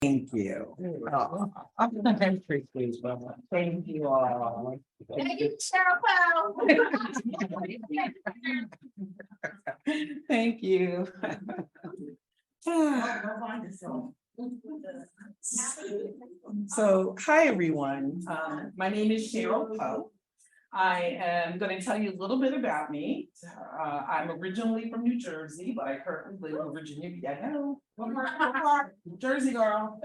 Thank you. Oh, I'm very pleased, Mama. Thank you all. Thank you, Cheryl Poe. Thank you. So, hi, everyone. My name is Cheryl Poe. I am going to tell you a little bit about me. I'm originally from New Jersey, but I currently live in Virginia. Yeah, no, one more. Jersey girl.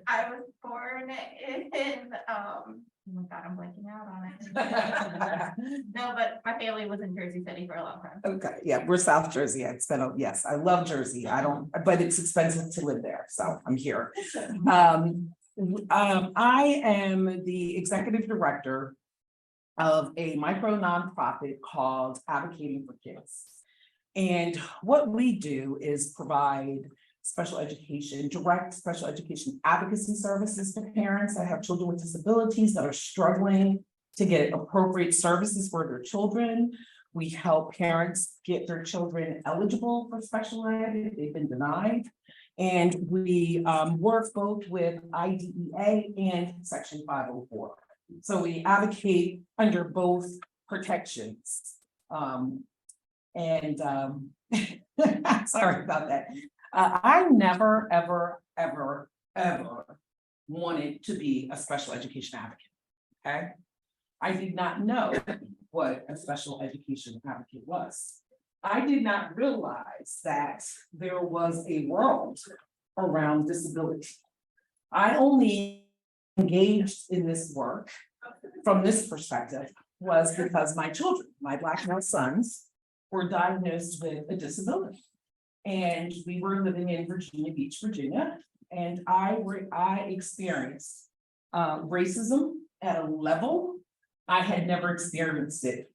I was born in, oh my God, I'm blanking out on it. No, but my family was in Jersey City for a long time. Okay, yeah, we're South Jersey. Yes, I love Jersey. But it's expensive to live there, so I'm here. I am the executive director of a micro nonprofit called Advocating for Kids. And what we do is provide direct special education advocacy services to parents that have children with disabilities that are struggling to get appropriate services for their children. We help parents get their children eligible for special ed if they've been denied. And we work both with IDEA and Section 504. So we advocate under both protections. Sorry about that. I never, ever wanted to be a special education advocate, okay? I did not know what a special education advocate was. I did not realize that there was a world around disability. I only engaged in this work from this perspective was because my children, my Black male sons, were diagnosed with a disability. And we were living in Virginia Beach, Virginia, and I experienced racism at a level I had never experienced it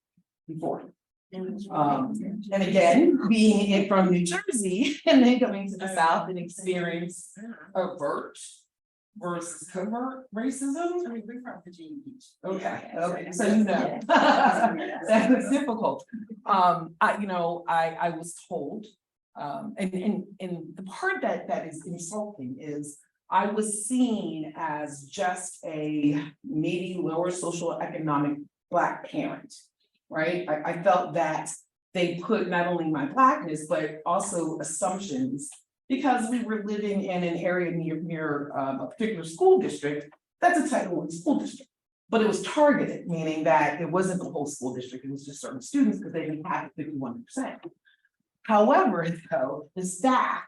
before. And again, being from New Jersey and then coming to the South and experience overt versus covert racism. I mean, we're from Virginia Beach. Okay, so you know that was difficult. I was told, and the part that is insulting is I was seen as just a maybe lower social economic Black parent, right? I felt that they put not only my Blackness, but also assumptions because we were living in an area near a particular school district. That's a Title I school district, but it was targeted, meaning that it wasn't the whole school district, it was just certain students because they didn't have 51%. However, though, the staff,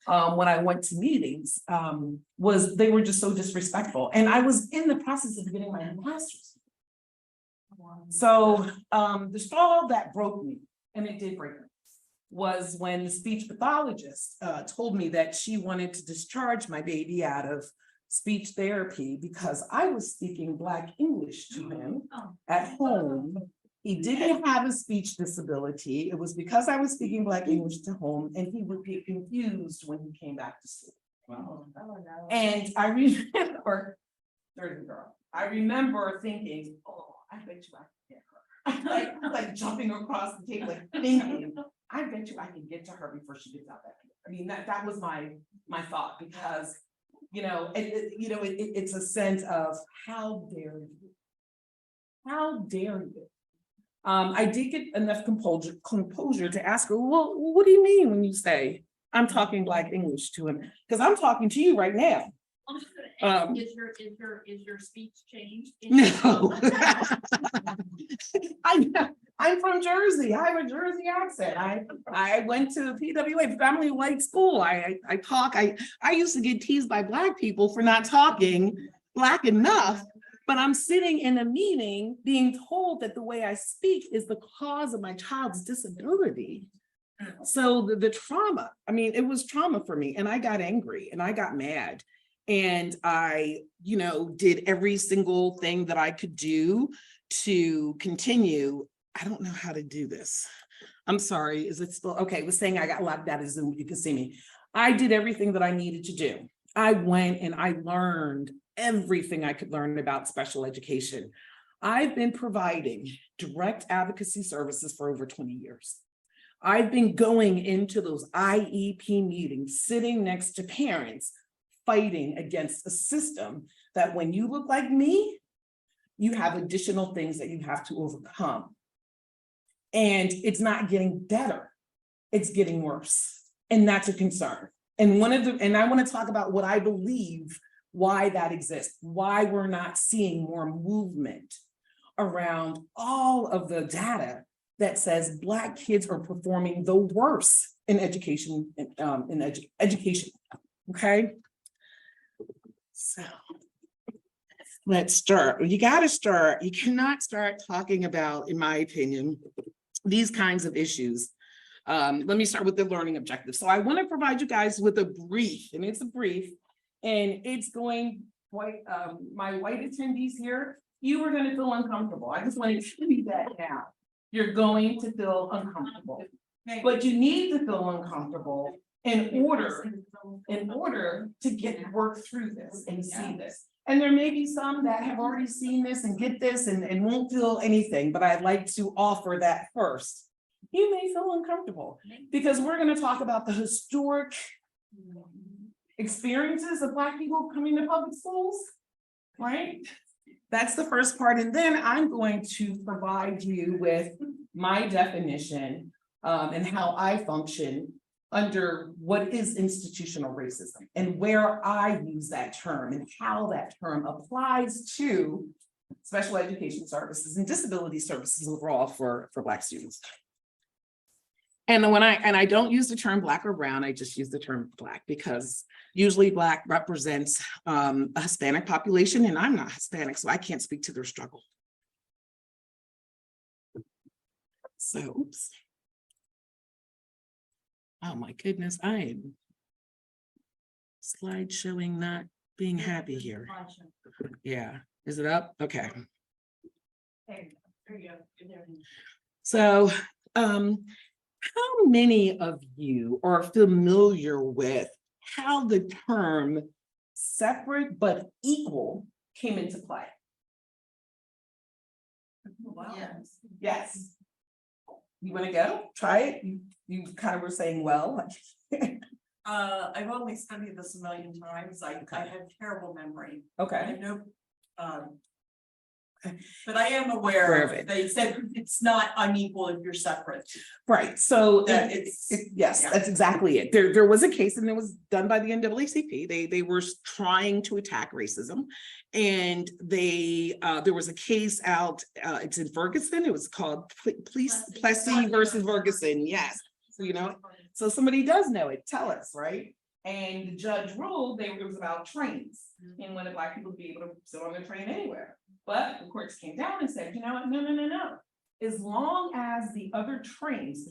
when I went to meetings, they were just so disrespectful. And I was in the process of getting my master's. So the straw that broke me, and it did break me, was when the speech pathologist told me that she wanted to discharge my baby out of speech therapy because I was speaking Black English to him at home. He didn't have a speech disability. It was because I was speaking Black English to home, and he would get confused when he came back to school. Wow. And I remember thinking, oh, I bet you I can get her. like jumping across the table, like thinking, I bet you I can get to her before she gets out that door. I mean, that was my thought because, it's a sense of how dare you? How dare you? I did get enough composure to ask her, well, what do you mean when you say I'm talking Black English to him? Because I'm talking to you right now. Is your speech changed? No. I'm from Jersey. I have a Jersey accent. I went to PWA, family white school. I used to get teased by Black people for not talking Black enough. But I'm sitting in a meeting being told that the way I speak is the cause of my child's disability. So the trauma, I mean, it was trauma for me, and I got angry and I got mad. And I, did every single thing that I could do to continue. I don't know how to do this. I'm sorry, is it still, okay, it was saying I got locked out of Zoom, you can see me. I did everything that I needed to do. I went and I learned everything I could learn about special education. I've been providing direct advocacy services for over 20 years. I've been going into those IEP meetings, sitting next to parents, fighting against a system that when you look like me, you have additional things that you have to overcome. And it's not getting better, it's getting worse. And that's a concern. And I want to talk about what I believe, why that exists, why we're not seeing more movement around all of the data that says Black kids are performing the worst in education, education, okay? So let's start. You cannot start talking about, in my opinion, these kinds of issues. Let me start with the learning objectives. So I want to provide you guys with a brief, and it's a brief, and it's going quite, my white attendees here, you are going to feel uncomfortable. I just want to tell you that now. You're going to feel uncomfortable, but you need to feel uncomfortable in order to work through this and see this. And there may be some that have already seen this and get this and won't feel anything, but I'd like to offer that first. You may feel uncomfortable because we're going to talk about the historic experiences of Black people coming to public schools, right? That's the first part. And then I'm going to provide you with my definition and how I function under what is institutional racism and where I use that term and how that term applies to special education services and disability services overall for Black students. And I don't use the term Black or brown, I just use the term Black because usually Black represents a Hispanic population, and I'm not Hispanic, so I can't speak to their struggle. So, oops. Oh my goodness, I am slide showing not being happy here. Yeah, is it up? Okay. There you go. So, how many of you are familiar with how the term separate but equal came into play? Wow. Yes. You want to go? Try it? You kind of were saying, well. I've only studied this a million times. I have terrible memory. Okay. I know, but I am aware of it. They said it's not unequal if you're separate. Right. So That yes, yeah. That's exactly it. There was a case, and it was done by the NAACP. They were trying to attack racism, and there was a case out. It's in Ferguson. It was called Plessy versus Ferguson. Yes. So you know, so somebody does know it. Tell us, right? And the judge ruled it was about trains and wanted Black people to be able to sit on the train anywhere. But the courts came down and said, you know what, no. As long as the other trains,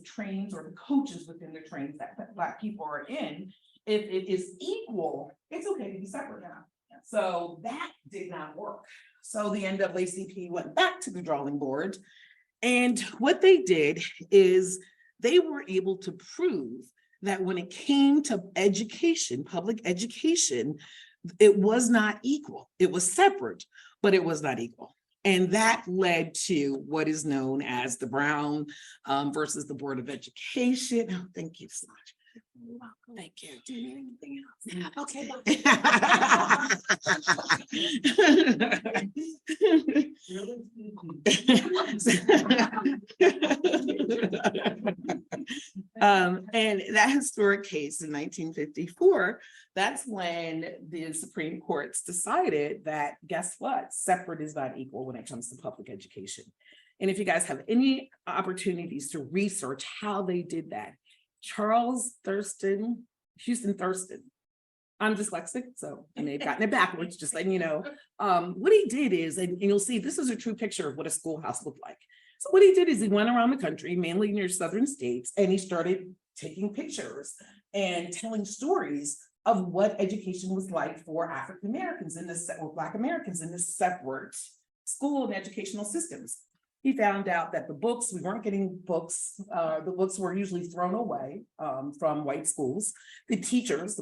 or the coaches within the trains that Black people are in, if it is equal, it's okay to be separate now. So that did not work. So the NAACP went back to the drawing board. And what they did is they were able to prove that when it came to education, public education, it was not equal. It was separate, but it was not equal. And that led to what is known as the Brown versus the Board of Education. Oh, thank you so much. Thank you. Do you need anything else? Okay. And that historic case in 1954, that's when the Supreme Courts decided that, guess what? Separate is not equal when it comes to public education. And if you guys have any opportunities to research how they did that, Houston Thurston. I'm dyslexic, so I may have gotten it backwards, just letting you know. What he did is, and you'll see, this is a true picture of what a schoolhouse looked like. So what he did is he went around the country, mainly near southern states, and he started taking pictures and telling stories of what education was like for African Americans or Black Americans in this separate school and educational systems. He found out that we weren't getting books. The books were usually thrown away from white schools. The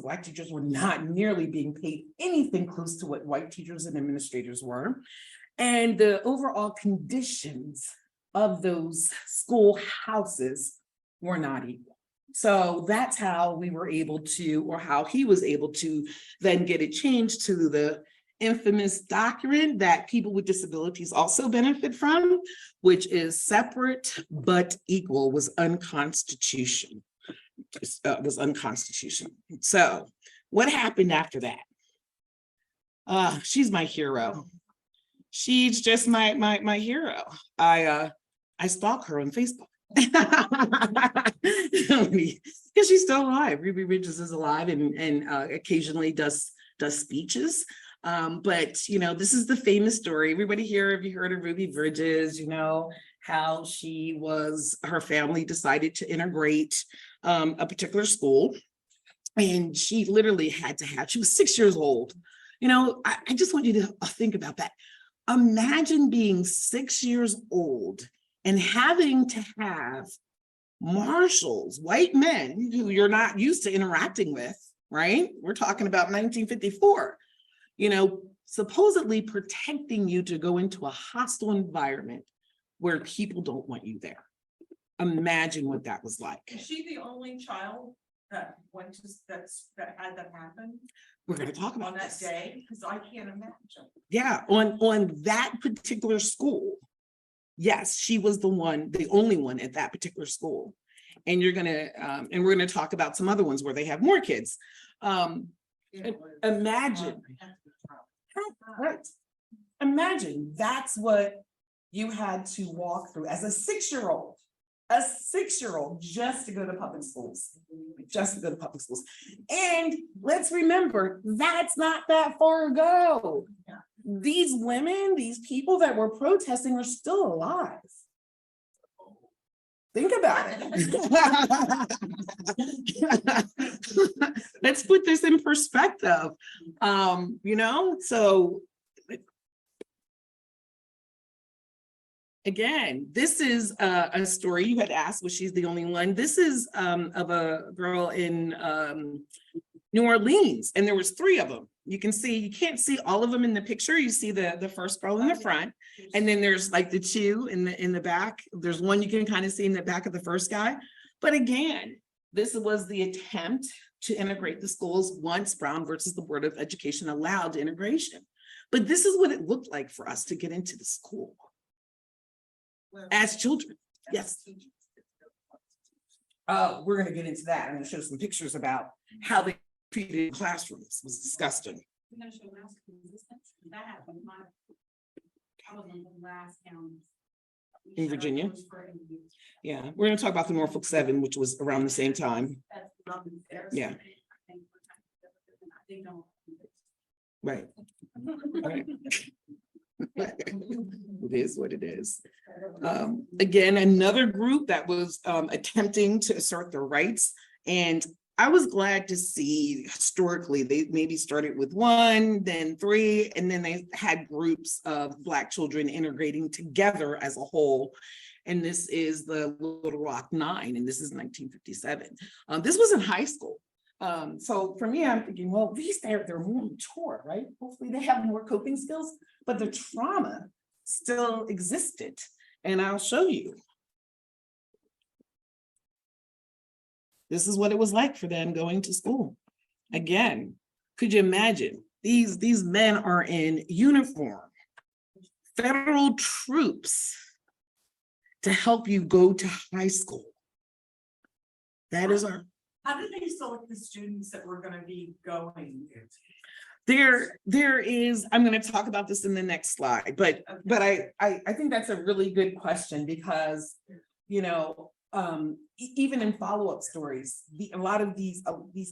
Black teachers were not nearly being paid anything close to what white teachers and administrators were. And the overall conditions of those schoolhouses were not equal. So that's how we were able to, or how he was able to then get it changed to the infamous document that people with disabilities also benefit from, which is separate but equal, was unconstitutional. So what happened after that? She's my hero. She's just my hero. I stalk her on Facebook. Because she's still alive. Ruby Bridges is alive and occasionally does speeches. But you know, this is the famous story. Everybody here, have you heard of Ruby Bridges? You know how her family decided to integrate a particular school, and she literally she was 6 years old. You know, I just want you to think about that. Imagine being 6 years old and having to have marshals, white men who you're not used to interacting with, right? We're talking about 1954, you know, supposedly protecting you to go into a hostile environment where people don't want you there. Imagine what that was like. Is she the only child that went to, that had that happen We're going to talk about on that this. day? Because I can't imagine. Yeah, on that particular school, yes, she was the only one at that particular school. And we're gonna talk about some other ones where they have more kids. Imagine, right? Imagine that's what you had to walk through as a 6-year-old, just to go to public schools, And let's remember, that's not that far ago. These women, these people that were protesting are still alive. Think about it. Let's put this in perspective. You know, so again, this is a story you had asked, was she's the only one. This is of a girl in New Orleans, and there was 3 of them. You can see, you can't see all of them in the picture. You see the first girl in the front, and then there's like the 2 in the back. There's one you can kind of see in the back of the first guy. But again, this was the attempt to integrate the schools once Brown versus the Board of Education allowed integration. But this is what it looked like for us to get into the school as children. Yes. We're going to get into that. I'm going to show some pictures about how they treated classrooms. It was disgusting. That happened. I was in the last county. In Virginia? Yeah, we're going to talk about the Norfolk 7, which was around the same time. Yeah. Right. Right. It is what it is. Again, another group that was attempting to assert their rights. And I was glad to see historically, they maybe started with 1, then 3, and then they had groups of Black children integrating together as a whole. And this is the Little Rock 9, and this is 1957. This was in high school. So for me, I'm thinking, well, these they're more mature, right? Hopefully they have more coping skills, but the trauma still existed. And I'll show you. This is what it was like for them going to school. Again, could you imagine? These men are in uniform, federal troops to help you go to high school. That is our. How did they select the students that were going to be going? There is, I'm going to talk about this in the next slide, but I think that's a really good question because, you know, even in follow-up stories, a lot of these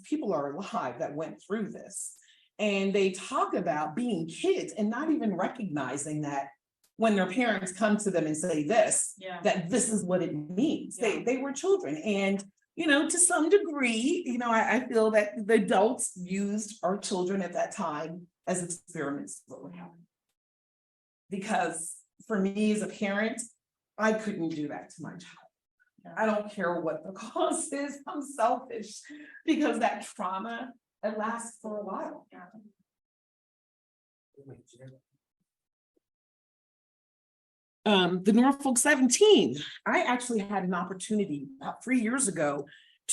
people are alive that went through this, and they talk about being kids and not even recognizing that when their parents come to them and say this, that this is what it means. They were children, and you know, to some degree, you know, I feel that the adults used our children at that time as experiments. What would happen? Because for me as a parent, I couldn't do that to my child. I don't care what the cause is. I'm selfish because that trauma, it lasts for a while. The Norfolk 17, I actually had an opportunity about 3 years ago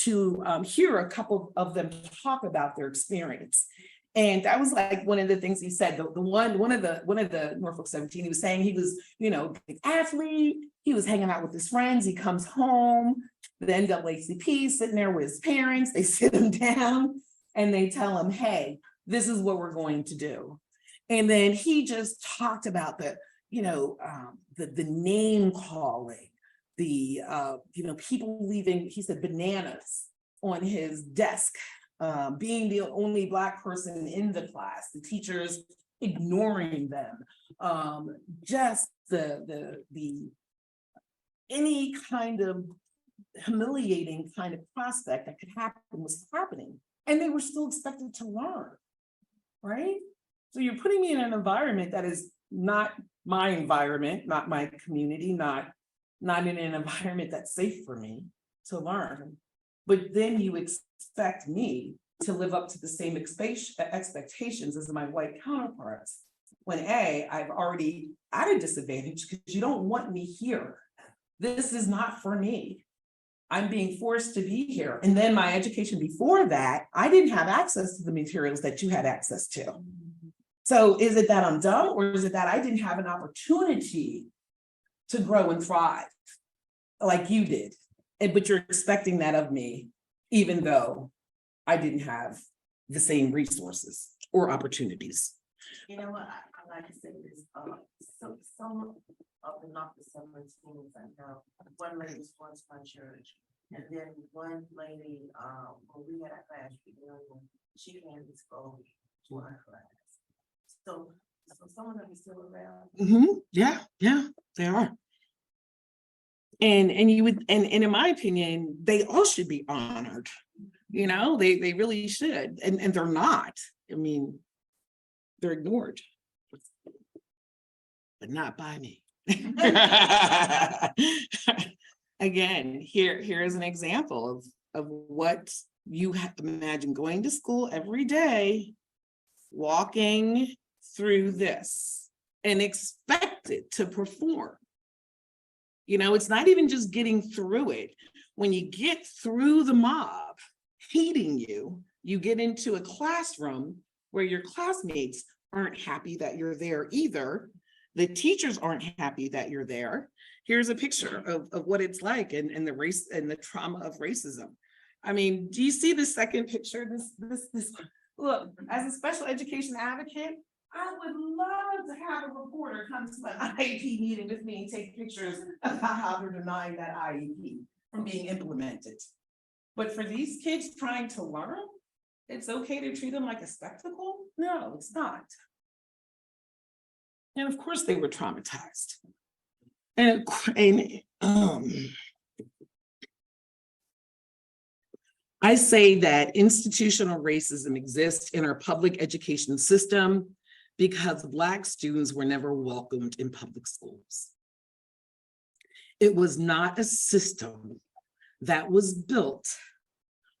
to hear a couple of them talk about their experience. And that was like one of the things he said. One of the Norfolk 17, he was saying he was, a big athlete. He was hanging out with his friends. He comes home, the NAACP sitting there with his parents. They sit him down and they tell him, hey, this is what we're going to do. And then he just talked about the name calling, the people leaving, he said, bananas on his desk, being the only Black person in the class, the teachers ignoring them, just the any kind of humiliating kind of prospect that could happen was happening, and they were still expected to learn, right? So you're putting me in an environment that is not my environment, not my community, not in an environment that's safe for me to learn. But then you expect me to live up to the same expectations as my white counterparts, when I've already at a disadvantage because you don't want me here. This is not for me. I'm being forced to be here. And then my education before that, I didn't have access to the materials that you had access to. So is it that I'm dumb, or is it that I didn't have an opportunity to grow and thrive like you did? But you're expecting that of me, even though I didn't have the same resources or opportunities. You know what, I like to say this, some of the not the summer teams I know, one lady was my church, and then one lady, when we had a class reunion, she came to school to our class. So some of them are still around. Yeah, they are. And you would, and in my opinion, they all should be honored. They really should, and they're not. I mean, they're ignored, but not by me. Again, here's an example of what you have to imagine: going to school every day, walking through this, and expected to perform. It's not even just getting through it. When you get through the mob hating you, you get into a classroom where your classmates aren't happy that you're there either. The teachers aren't happy that you're there. Here's a picture of what it's like and the race and the trauma of racism. I mean, do you see the second picture? This look, as a special education advocate, I would love to have a reporter come to an IEP meeting with me and take pictures of how they're denying that IEP from being implemented. But for these kids trying to learn, it's okay to treat them like a spectacle? No, it's not. And of course they were traumatized. And I say that institutional racism exists in our public education system because Black students were never welcomed in public schools. It was not a system that was built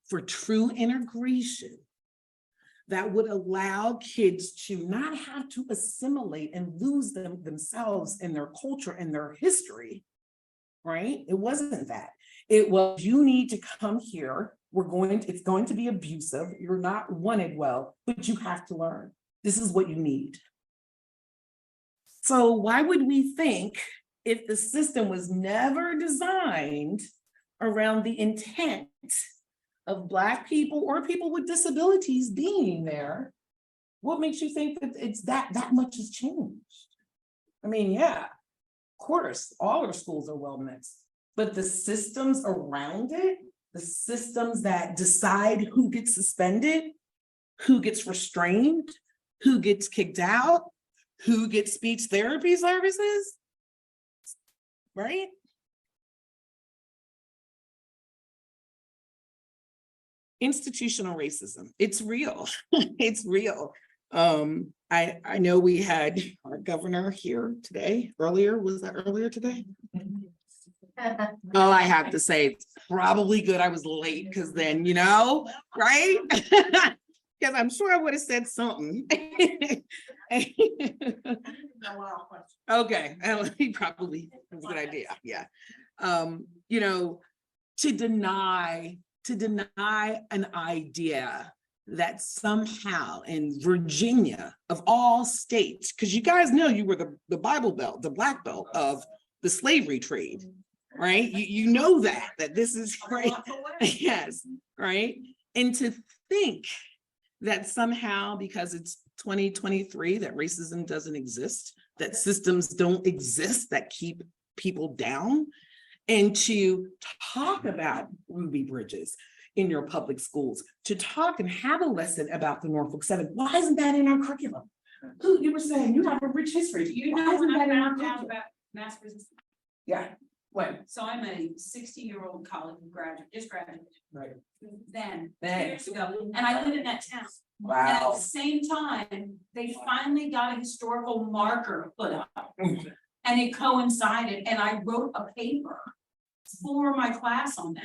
for true integration that would allow kids to not have to assimilate and lose themselves and their culture and their history, right? It wasn't that. It was, you need to come here. It's going to be abusive. You're not wanted well, but you have to learn. This is what you need. So why would we think, if the system was never designed around the intent of Black people or people with disabilities being there, what makes you think that it's that much has changed? I mean, yeah, of course, all our schools are well mixed, but the systems around it, the systems that decide who gets suspended, who gets restrained, who gets kicked out, who gets speech therapy services, right? Institutional racism, it's real. It's real. I know we had our governor here today, was that earlier today? All I have to say, it's probably good I was late, because then, right? Because I'm sure I would have said something. Okay, he probably was a good idea, yeah. To deny to deny an idea that somehow in Virginia, of all states, because you guys know you were the Bible Belt, the Black Belt of the slavery trade, right? You know that this is right. Yes, right. And to think that somehow, because it's 2023, that racism doesn't exist, that systems don't exist that keep people down, and to talk about Ruby Bridges in your public schools, to talk and have a lesson about the Norfolk 7. Why isn't that in our curriculum? You were saying you have a rich history. You Why know isn't when I that in our found out curriculum? about mass resistance? Yeah, when? So I'm a 60-year-old college graduate, just graduated. Right. Then, Then. years ago, and I live in that town. And at Wow. the same time, they finally got a historical marker put up. And it coincided, and I wrote a paper for my class on that.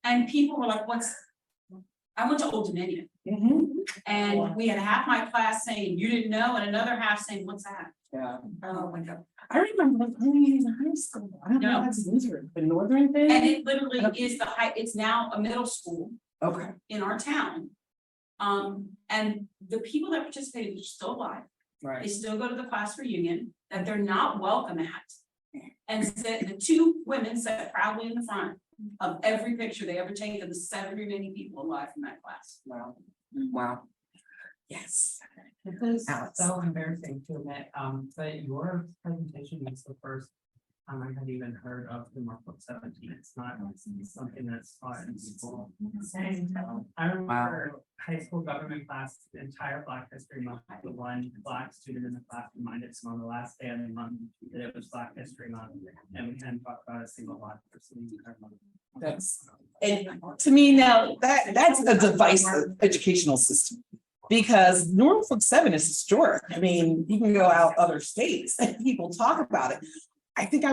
And people were like, I went to Old Dominion, and we had half my class saying, you didn't know, and another half saying, what's that? Yeah. Oh my God. I remember when we were in high school. I don't know No. that's the northern thing. And it literally is it's now a middle school Okay. in our town. And the people that participated are still alive. They Right. still go to the class reunion that they're not welcome at. And the two women sat proudly in the front of every picture they ever take of the 7 remaining people alive from that class. Wow. Wow. Yes. It is Alex. so embarrassing to admit, but your presentation is the first time I had even heard of the Norfolk 17. It's not something that's taught in school. I remember high school government class, the entire Black History Month, the one Black student in the class reminded us on the last day of the month that it was Black History Month, and we hadn't talked about a single Black person in the entire month. That's, and to me now, that's a divisive educational system. Because Norfolk 7 is historic. I mean, you can go out other states and people talk about it. I think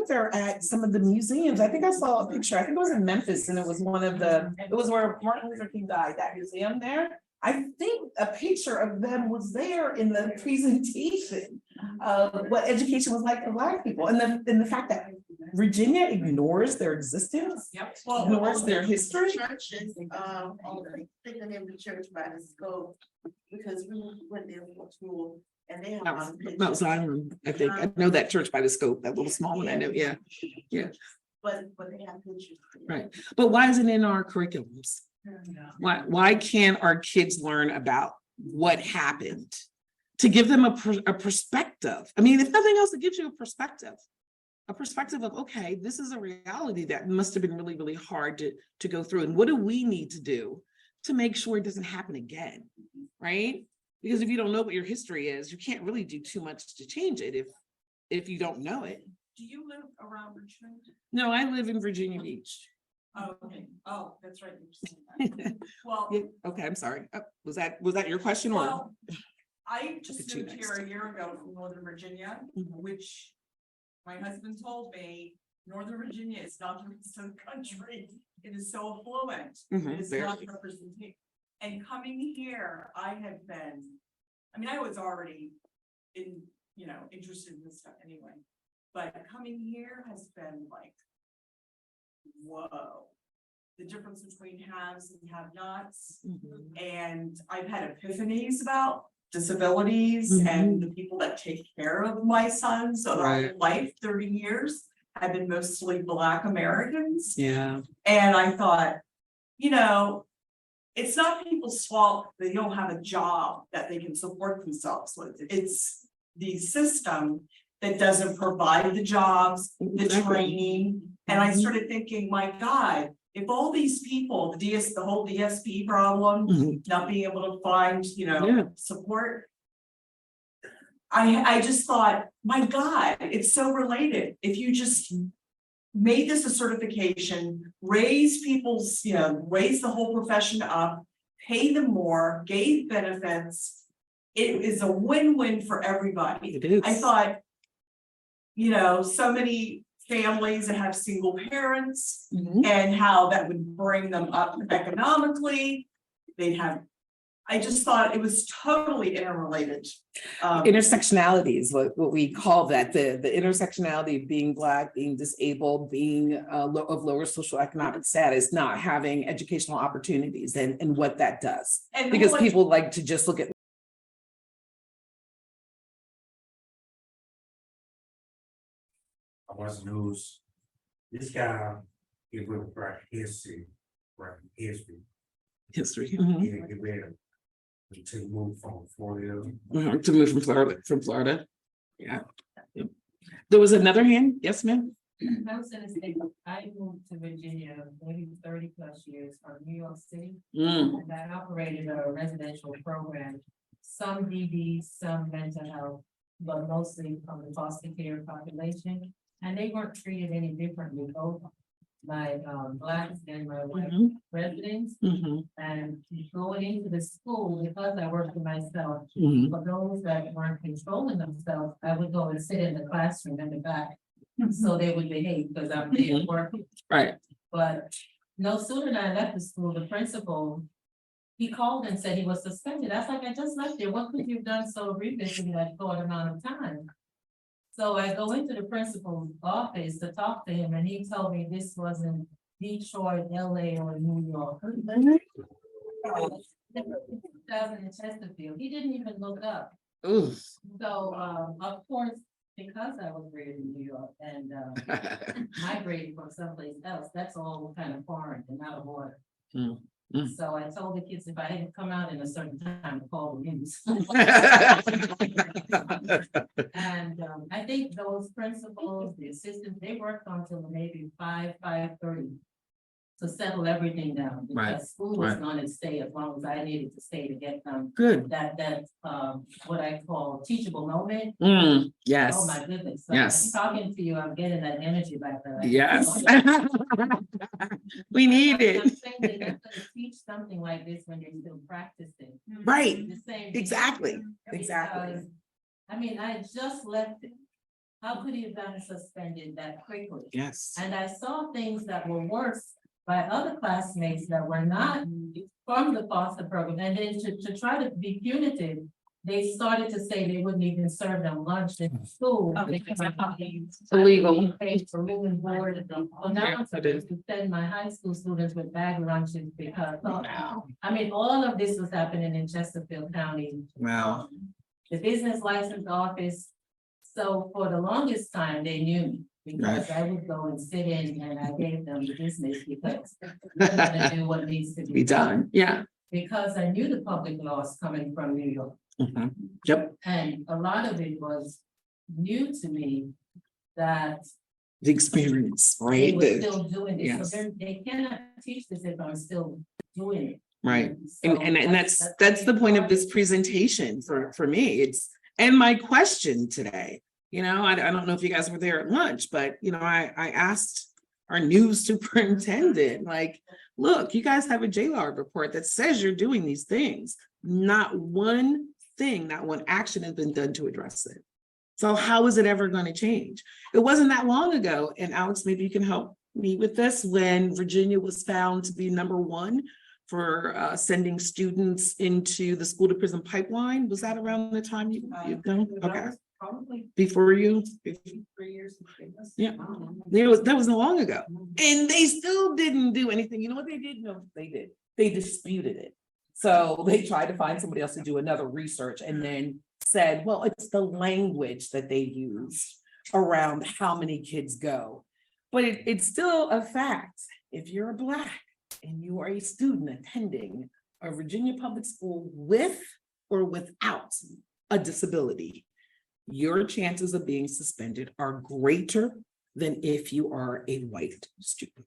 they're at some of the museums. I think I saw a picture. I think it was in Memphis, and it was where Martin Luther King died, that museum there. I think a picture of them was there in the presentation of what education was like for Black people, and the fact that Virginia ignores their existence, Yep. ignores their history. Churches, thinking of the church by the scope, because we went there for school and they have. That was Mount Zion, I think. I know that church by the scope, that little small one, I know, yeah. But they have pictures. Right. But why isn't it in our curriculums? Why can't our kids learn about what happened? To give them a perspective. I mean, if nothing else, it gives you a perspective of, okay, this is a reality that must have been really, really hard to go through. And what do we need to do to make sure it doesn't happen again, right? Because if you don't know what your history is, you can't really do too much to change it if you don't know it. Do you live around Richmond? No, I live in Virginia Beach. Oh, okay. Oh, that's right. You were saying that. Well, Yeah, okay, I'm sorry. Was that your question or? well, I just Look at you moved here a year ago from Northern Virginia, which my husband told me, Northern Virginia is not the rest of the country. It is so affluent. Mhm, It is very. not represented. And coming here, I was already interested in this stuff anyway. But coming here has been like, whoa. The difference between haves and have-nots. Mhm. And I've had epiphanies about disabilities Mhm. and the people that take care of my son. So their whole Right. life, 30 years, have been mostly Black Americans. Yeah. And I thought, it's not people's fault they don't have a job that they can support themselves with. It's the system that doesn't provide the jobs, the Exactly. training. And I Mhm. started thinking, my God, if all these people, the whole DSP problem, Mhm. not being able to find, Yeah. support. I just thought, my God, it's so related. If you just made this a certification, raise people's, raise the whole profession up, pay them more, gave benefits. It is a win-win for everybody. It is. I thought, so many families that have single parents Mhm. and how that would bring them up economically. I just thought it was totally interrelated. Intersectionality is what we call that, the intersectionality of being Black, being disabled, being of lower socioeconomic status, not having educational opportunities and what that does. And Because what- people like to just look at. I watched the news. This guy, he will write history. History. He didn't get rid of it to move from Florida. To move from Florida. Yeah. There was another hand. Yes, ma'am. I was gonna say, I moved to Virginia maybe 30+ years from New York City. Mm, And I operated a residential program, some DD, some mental health, but mostly from the foster care population. And they weren't treated any differently, both my Blacks and my white mhm, residents. mhm, And going into the school, because I worked for myself, mhm. for those that weren't controlling themselves, I would go and sit in the classroom in the back. So they would behave because I'm there working. Right. But no sooner than I left the school, the principal, he called and said he was suspended. I was like, I just left there. What could you have done so briefly in that short amount of time? So I go into the principal's office to talk to him and he told me this wasn't Detroit, LA, or New York. 2000 in Chesterfield. He didn't even look up. Ooh. So, of course, because I was raised in New York and migrated from someplace else, that's all kind of foreign and out of order. Mm, mm. So I told the kids if I didn't come out in a certain time, to call the news. And I think those principals, the assistants, they worked until maybe 5:30 to settle everything down. Right, Because school was right. gonna stay as long as I needed to stay to get them Good. that what I call teachable moment. Mm, yes. Oh, my goodness. So Yes. I'm talking to you, I'm getting that energy back there. Yes. We need I'm it. saying they're not gonna teach something like this when they're still practicing. Right. The same. Exactly. Exactly. Because, I mean, I just left it. How could he have gotten suspended that quickly? Yes. And I saw things that were worse by other classmates that were not from the foster program. And then to try to be punitive, they started to say they wouldn't even serve them lunch in school. Illegal. Paid for room and board. So now I'm supposed to send my high school students with bag lunches because, I mean, all of this was happening in Chesterfield County. Wow. The business license office. So for the longest time, they knew me. Because I would go and sit in and I gave them the business because they're gonna do what needs to Be done. Yeah. Because I knew the public laws coming from New York. Mhm. Yep. And a lot of it was new to me that The experience, they right? were The- still doing this. yes. So they cannot teach this if I'm still doing it. Right. So And that's the point of this part presentation for me. It's, and my question today, you know, I don't know if you guys were there at lunch, but you know, I asked our new superintendent, like, look, you guys have a JLAR report that says you're doing these things. Not one thing, not one action has been done to address it. So how is it ever going to change? It wasn't that long ago, and Alex, maybe you can help me with this, when Virginia was found to be #1 for sending students into the school to prison pipeline. Was that around the time you've done? Okay. Probably Before you? 3 years. Yeah. That was long ago. And they still didn't do anything. You know what they did? No, they did. They disputed it. So they tried to find somebody else to do another research and then said, well, it's the language that they use around how many kids go. But it's still a fact. If you're a Black and you are a student attending a Virginia public school with or without a disability, your chances of being suspended are greater than if you are a white student.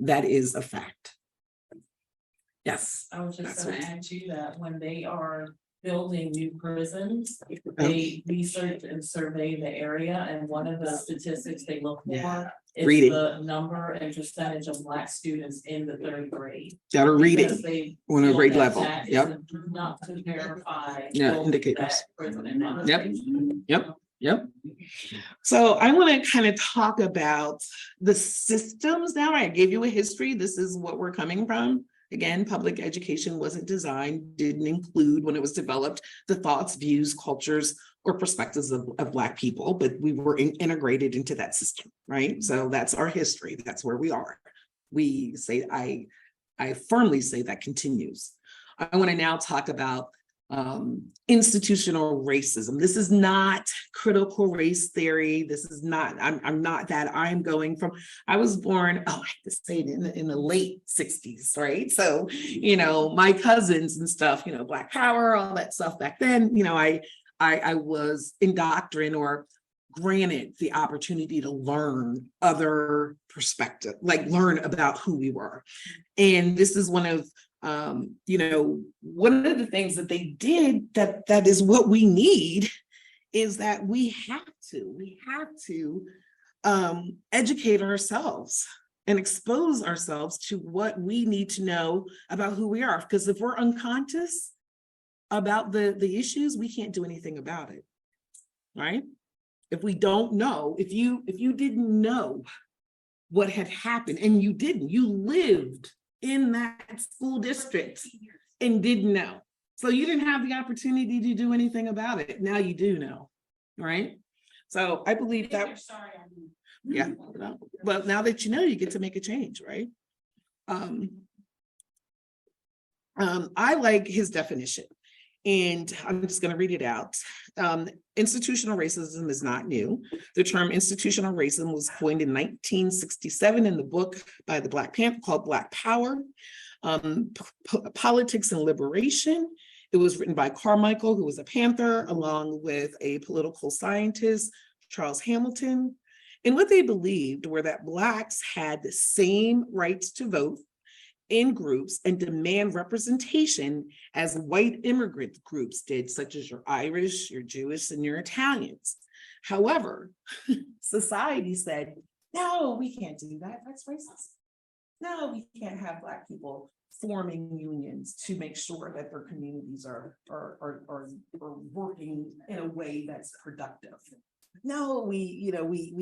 That is a fact. Yes. I was just That's gonna right. add to that, when they are building new prisons, they research and survey the area, and one of the statistics they look for is Reading. the number and percentage of Black students in the 3rd grade. Gotta read Because it they on a look grade at level. that Yep. as enough to verify. Yeah, both indicators. that prison and that Yep. prison. Yep. So I want to kind of talk about the systems now. I gave you a history. This is what we're coming from. Again, public education wasn't designed, didn't include when it was developed, the thoughts, views, cultures, or perspectives of Black people, but we were integrated into that system, right? So that's our history. That's where we are. We say, I firmly say that continues. I want to now talk about institutional racism. This is not critical race theory. This is not, I'm not that. I'm going from, I was born, I have to say it in the late 60s, right? So, you know, my cousins and stuff, you know, Black Power, all that stuff back then, you know, I was indoctrinated or granted the opportunity to learn other perspective, like learn about who we were. And this is one of, you know, one of the things that they did that is what we need is that we have to educate ourselves and expose ourselves to what we need to know about who we are. Because if we're unconscious about the issues, we can't do anything about it, right? If we don't know, if you didn't know what had happened and you didn't, you lived in that school district and didn't know. So you didn't have the opportunity to do anything about it. Now you do know, right? So I believe that, yeah, well, now that you know, you get to make a change, right? I like his definition. And I'm just going to read it out. Institutional racism is not new. The term institutional racism was coined in 1967 in the book by the Black Panther called Black Power, Politics and Liberation. It was written by Carmichael, who was a Panther, along with a political scientist, Charles Hamilton. And what they believed were that Blacks had the same rights to vote in groups and demand representation as white immigrant groups did, such as your Irish, your Jewish, and your Italians. However, society said, no, we can't do that. That's racist. No, we can't have Black people forming unions to make sure that their communities are working in a way that's productive. No, we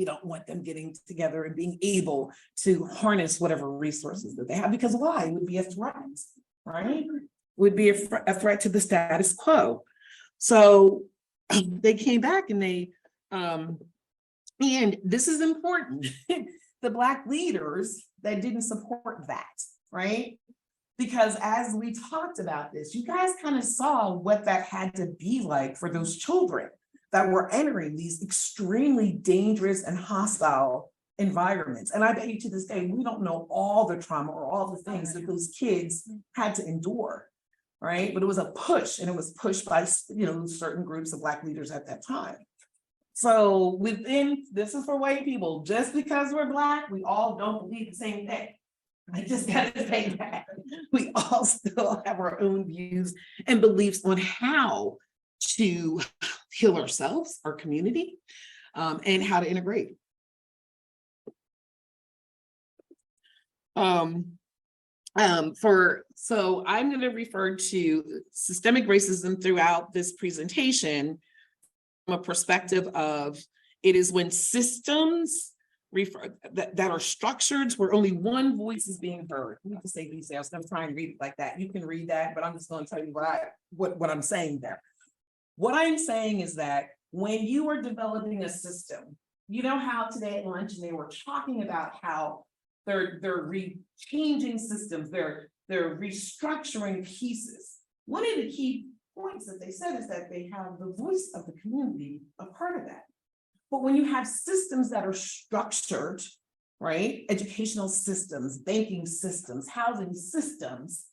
don't want them getting together and being able to harness whatever resources that they have, because why? It would be a threat, right? Would be a threat to the status quo. So they came back and they, and this is important, the Black leaders that didn't support that, right? Because as we talked about this, you guys kind of saw what that had to be like for those children that were entering these extremely dangerous and hostile environments. And I bet you to this day, we don't know all the trauma or all the things that those kids had to endure, right? But it was a push, and it was pushed by, you know, certain groups of Black leaders at that time. So within, this is for white people, just because we're Black, we all don't believe the same thing. I just gotta say that. We all still have our own views and beliefs on how to heal ourselves, our community, and how to integrate. So I'm going to refer to systemic racism throughout this presentation from a perspective of it is when systems that are structured where only one voice is being heard. I need to say these things. I'm trying to read it like that. You can read that, but I'm just going to tell you what I'm saying there. What I'm saying is that when you are developing a system, you know how today at lunch and they were talking about how they're changing systems, they're restructuring pieces. One of the key points that they said is that they have the voice of the community a part of that. But when you have systems that are structured, right? Educational systems, banking systems, housing systems,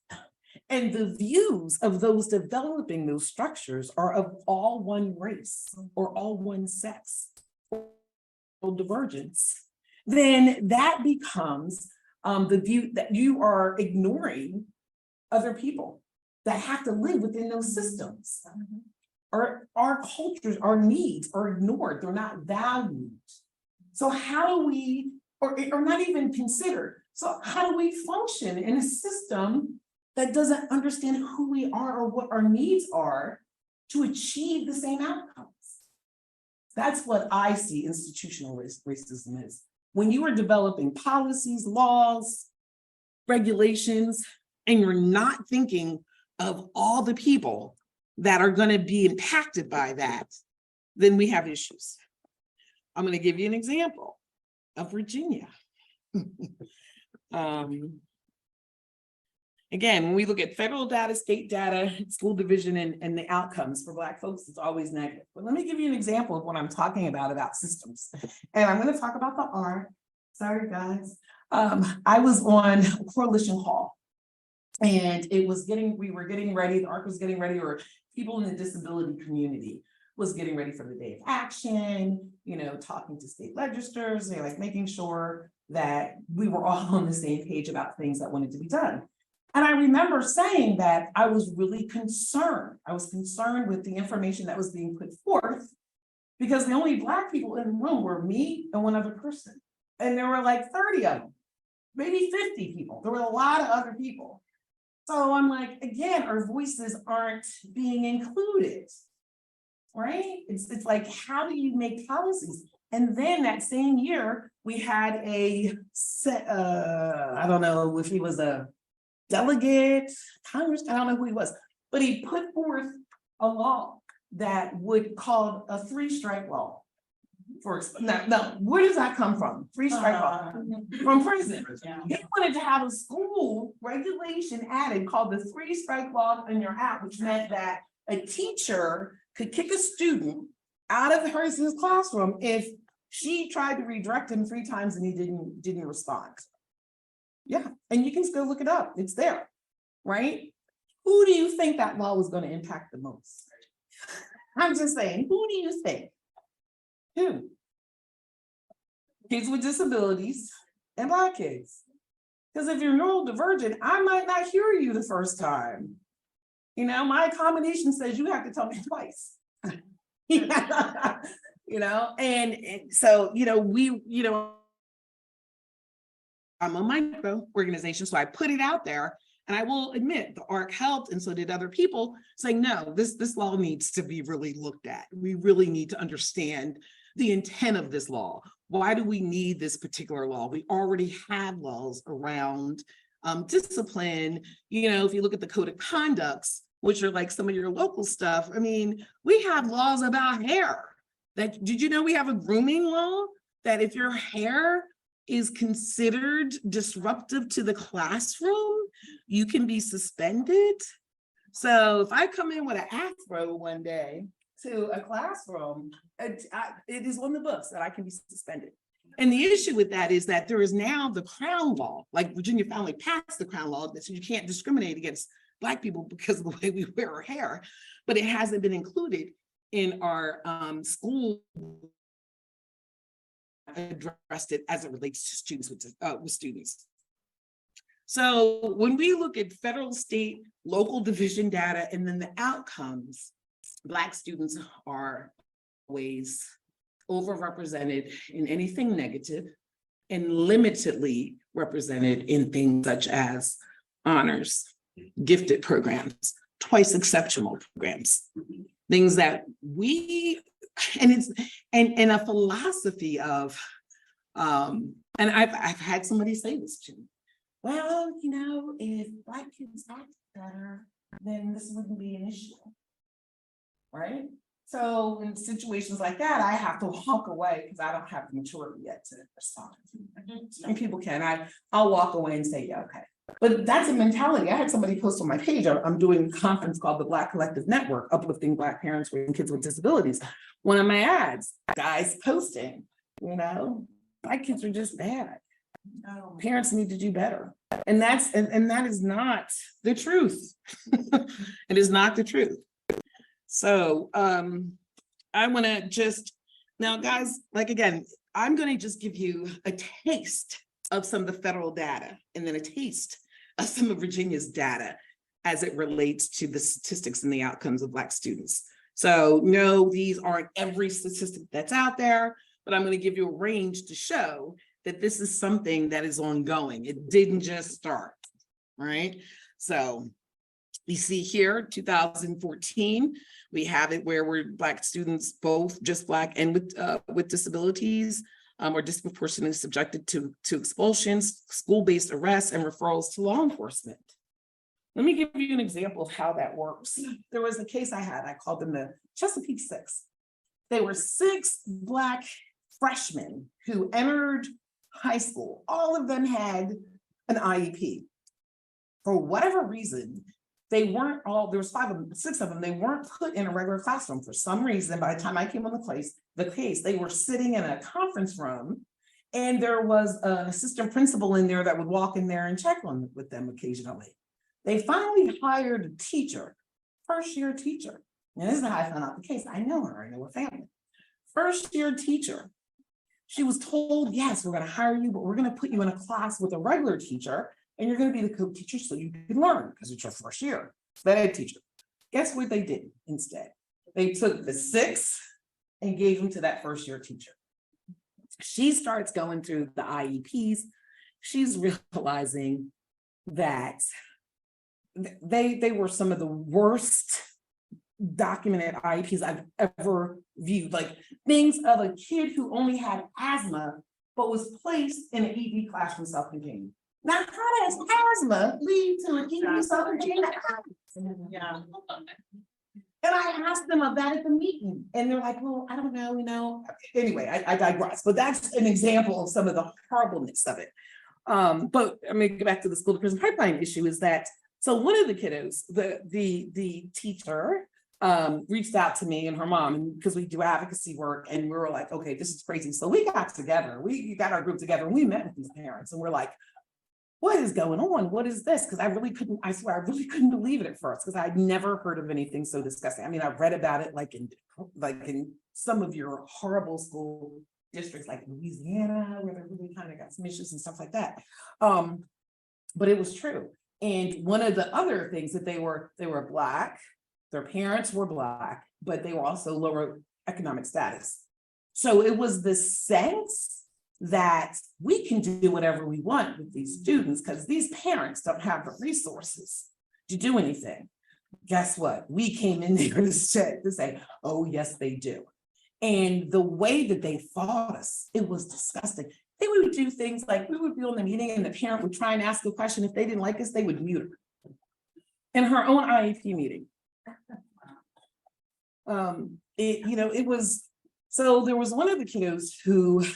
and the views of those developing those structures are of all one race or all one sex or divergence, then that becomes the view that you are ignoring other people that have to live within those systems. Our cultures, our needs are ignored, they're not valued. So how do we, or not even considered, so how do we function in a system that doesn't understand who we are or what our needs are to achieve the same outcomes? That's what I see institutional racism is. When you are developing policies, laws, regulations, and you're not thinking of all the people that are going to be impacted by that, then we have issues. I'm going to give you an example of Virginia. Again, when we look at federal data, state data, school division, and the outcomes for Black folks, it's always negative. But let me give you an example of what I'm talking about systems. And I'm going to talk about the R. Sorry, guys. I was on a coalition call, and we were getting ready, the ARC was getting ready, or people in the disability community was getting ready for the day of action, talking to state legislators, like making sure that we were all on the same page about things that wanted to be done. And I remember saying that I was really concerned. I was concerned with the information that was being put forth, because the only Black people in the room were me and one other person. And there were like 30 of them, maybe 50 people. There were a lot of other people. So I'm like, again, our voices aren't being included, right? It's like, how do you make policies? And then that same year, we had I don't know if he was a delegate, Congress, I don't know who he was, but he put forth a law that would call a 3-strike law. Now, where does that come from? 3-strike law from prison. He wanted to have a school regulation added called the 3-strike law and you're out, which meant that a teacher could kick a student out of his classroom if she tried to redirect him 3 times and he didn't respond. Yeah, and you can still look it up. It's there, right? Who do you think that law was going to impact the most? I'm just saying, who do you think? Who? Kids with disabilities and Black kids. Because if you're neurodivergent, I might not hear you the first time. My accommodation says you have to tell me twice. And so, I'm a micro organization, so I put it out there, and I will admit the ARC helped, and so did other people, saying, no, this law needs to be really looked at. We really need to understand the intent of this law. Why do we need this particular law? We already have laws around discipline. If you look at the code of conducts, which are like some of your local stuff, we have laws about hair. Did you know we have a grooming law that if your hair is considered disruptive to the classroom, you can be suspended? So if I come in with an afro one day to a classroom, it is on the books that I can be suspended. And the issue with that is that there is now the Crown Law, like Virginia finally passed the Crown Law that says you can't discriminate against Black people because of the way we wear our hair, but it hasn't been included in our school addressed it as it relates to students with students. So when we look at federal, state, local division data, and then the outcomes, Black students are always overrepresented in anything negative and limitedly represented in things such as honors, gifted programs, twice exceptional programs, things that and a philosophy of, and I've had somebody say this to me, well, if Black kids act better, then this wouldn't be an issue, right? So in situations like that, I have to walk away because I don't have the maturity yet to respond. Some people can, I'll walk away and say, yeah, okay. But that's a mentality. I had somebody post on my page, I'm doing a conference called the Black Collective Network, Uplifting Black Parents and Kids with Disabilities. One of my ads, guys posting, Black kids are just bad. Parents need to do better. And that is not the truth. It is not the truth. So I want to just, now guys, again, I'm going to just give you a taste of some of the federal data and then a taste of some of Virginia's data as it relates to the statistics and the outcomes of Black students. So no, these aren't every statistic that's out there, but I'm going to give you a range to show that this is something that is ongoing. It didn't just start, right? So you see here, 2014, we have it where we're Black students, both just Black and with disabilities, are disproportionately subjected to expulsions, school-based arrests, and referrals to law enforcement. Let me give you an example of how that works. There was a case I called them the Chesapeake Six. They were 6 Black freshmen who entered high school. All of them had an IEP. For whatever reason, they weren't all, there was 6 of them, they weren't put in a regular classroom. For some reason, by the time I came on the case, they were sitting in a conference room, and there was an assistant principal in there that would walk in there and check on with them occasionally. They finally hired a teacher, first-year teacher. And this is how I found out the case. I know her, I know her family. First-year teacher. She was told, yes, we're gonna hire you, but we're gonna put you in a class with a regular teacher, and you're gonna be the co-teacher so you can learn, because it's your first year. That teacher. Guess what they did instead? They took the 6 and gave them to that first-year teacher. She starts going through the IEPs. She's realizing that they were some of the worst documented IEPs I've ever viewed. Like things of a kid who only had asthma, but was placed in an ED class from self-contained. Now, how does asthma lead to an ED self-contained? Yeah. And I asked them of that at the meeting, and they're like, well, I don't know, you know. Anyway, I digress, but that's an example of some of the horribleness of it. But I mean, go back to the school to prison pipeline issue is that, so one of the kiddos, the teacher reached out to me and her mom, because we do advocacy work, and we were like, okay, this is crazy. So we got together, we got our group together, and we met with these parents, and we're like, what is going on? What is this? Because I swear, I really couldn't believe it at first, because I'd never heard of anything so disgusting. I mean, I've read about it like in some of your horrible school districts, like Louisiana, where they really kind of got some issues and stuff like that. But it was true. And one of the other things that they were Black, their parents were Black, but they were also lower economic status. So it was the sense that we can do whatever we want with these students because these parents don't have the resources to do anything. Guess what? We came in there to say, oh, yes, they do. And the way that they fought us, it was disgusting. They would do things like we would be on the meeting and the parent would try and ask a question. If they didn't like us, they would mute her in her own IEP meeting. It was, so there was one of the kiddos who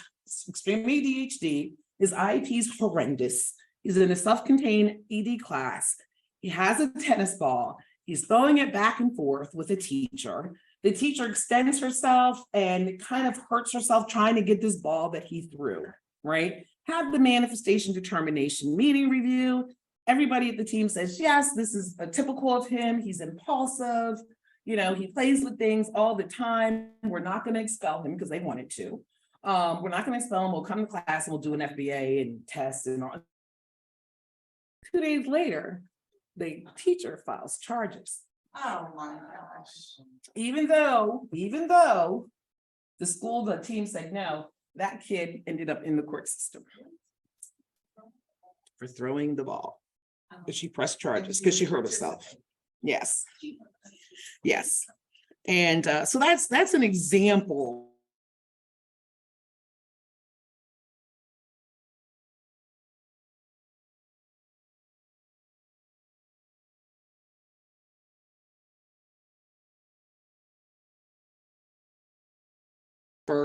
extremely ADHD, his IEP is horrendous. He's in a self-contained ED class. He has a tennis ball. He's throwing it back and forth with a teacher. The teacher extends herself and kind of hurts herself trying to get this ball that he threw, right? Have the manifestation determination meeting review. Everybody at the team says, yes, this is a typical of him. He's impulsive. He plays with things all the time. We're not going to expel him because they wanted to. We're not going to expel him. We'll come to class and we'll do an FBA and test and all. 2 days later, the teacher files charges. Oh my gosh. Even though the team said no, that kid ended up in the court system for throwing the ball. But she pressed charges because she hurt herself. Yes. Yes. And so that's an example.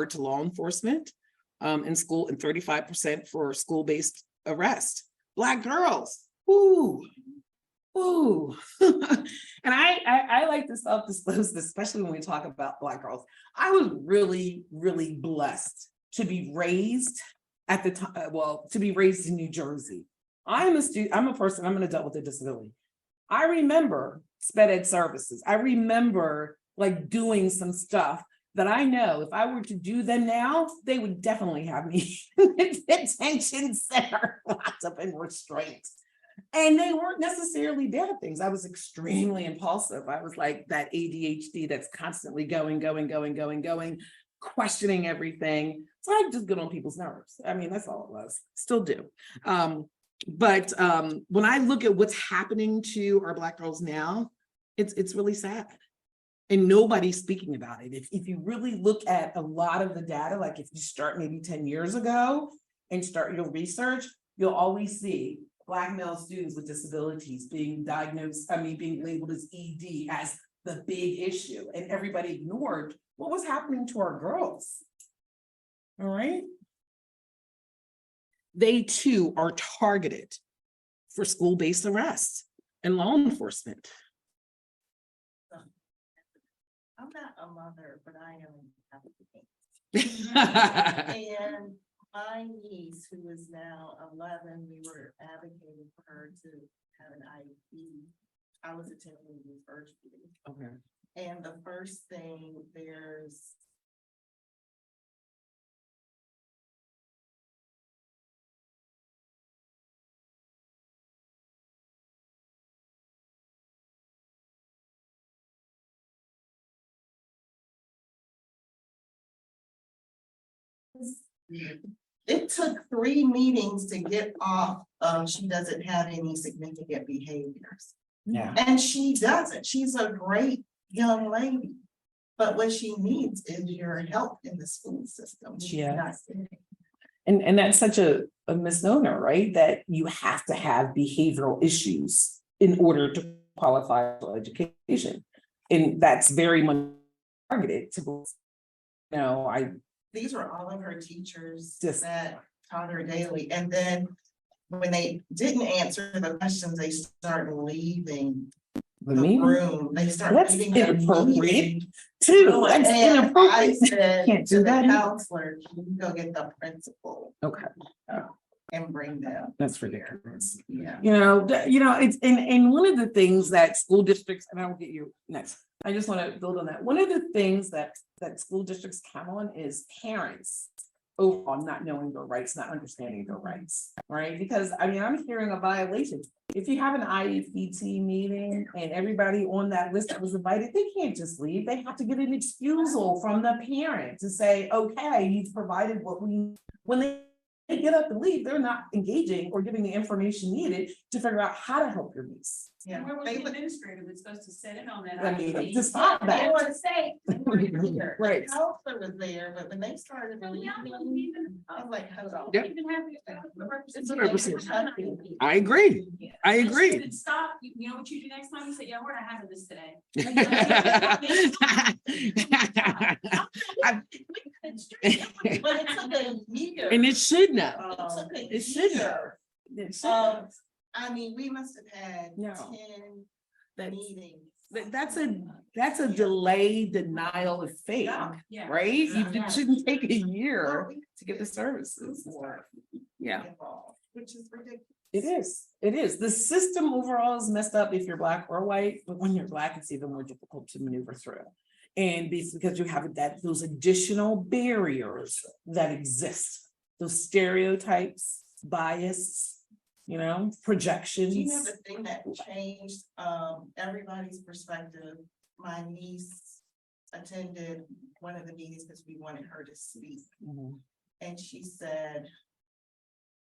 To law enforcement in school, and 35% for school-based arrest. Black girls, ooh. And I like to self-disclose this, especially when we talk about Black girls. I was really, really blessed to be raised at the time, to be raised in New Jersey. I'm a person, I'm an adult with a disability. I remember sped ed services. I remember like doing some stuff that I know if I were to do them now, they would definitely have me in the detention center, locked up and restrained. And they weren't necessarily bad things. I was extremely impulsive. I was like that ADHD that's constantly going, questioning everything. So I just get on people's nerves. I mean, that's all it was, still do. But when I look at what's happening to our Black girls now, it's really sad. And nobody's speaking about it. If you really look at a lot of the data, like if you start maybe 10 years ago and start your research, you'll always see Black male students with disabilities being diagnosed, being labeled as ED as the big issue, and everybody ignored what was happening to our girls. All right. They too are targeted for school-based arrests and law enforcement. I'm not a mother, but I am an advocate. And my niece, who is now 11, we were advocating for her to have an IEP. I was attending these virtually. Okay. And the first thing, there's it took 3 meetings to get off, she doesn't have any significant behaviors. Yeah. And she doesn't, she's a great young lady. But what she needs is your help in the school system. She's Yeah. not getting it. And that's such a misnomer, right? That you have to have behavioral issues in order to qualify for education. And that's very much targeted to, These were all of her teachers Just- that taught her daily, and then when they didn't answer the questions, they started leaving the room. They started That's leaving the inappropriate meeting. too. That's And I inappropriate. said Can't to do the that. counselor, "Can you go get the principal Okay, and bring them?" that's ridiculous. Yeah. It's, and one of the things that school districts, and I will get you next. I just want to build on that. One of the things that school districts count on is parents overall not knowing their rights, not understanding their rights, right? Because I'm hearing a violation. If you have an IEPT meeting and everybody on that list that was invited, they can't just leave. They have to get an excusal from the parent to say, okay, you've provided what we, when they get up and leave, they're not engaging or giving the information needed to figure out how to help your niece. Yeah. Where was They the would- administrator that's supposed to set in on that? I mean, IEP? to stop They that. would say, they weren't here. Right. The counselor was there, but when they started So y'all don't leaving, even- I was like, hold on. Yep. Even have the representation. I agree. I They agree. should Stop, you know what you do next time? You say, yeah, we're not having this today. But it took a year. And it should know. It took a It should year. know. It should know. We must have had No. 10 That's- meetings. That's a delay denial of faith, Yeah. right? Yeah. It shouldn't take a Well, year we to get the services. Yeah. involved, which is ridiculous. It is. The system overall is messed up if you're Black or white, but when you're Black, it's even more difficult to maneuver through. And because you have those additional barriers that exist, those stereotypes, bias, projections. Do you know the thing that changed everybody's perspective? My niece attended one of the meetings because we wanted her to speak. Mhm. And she said,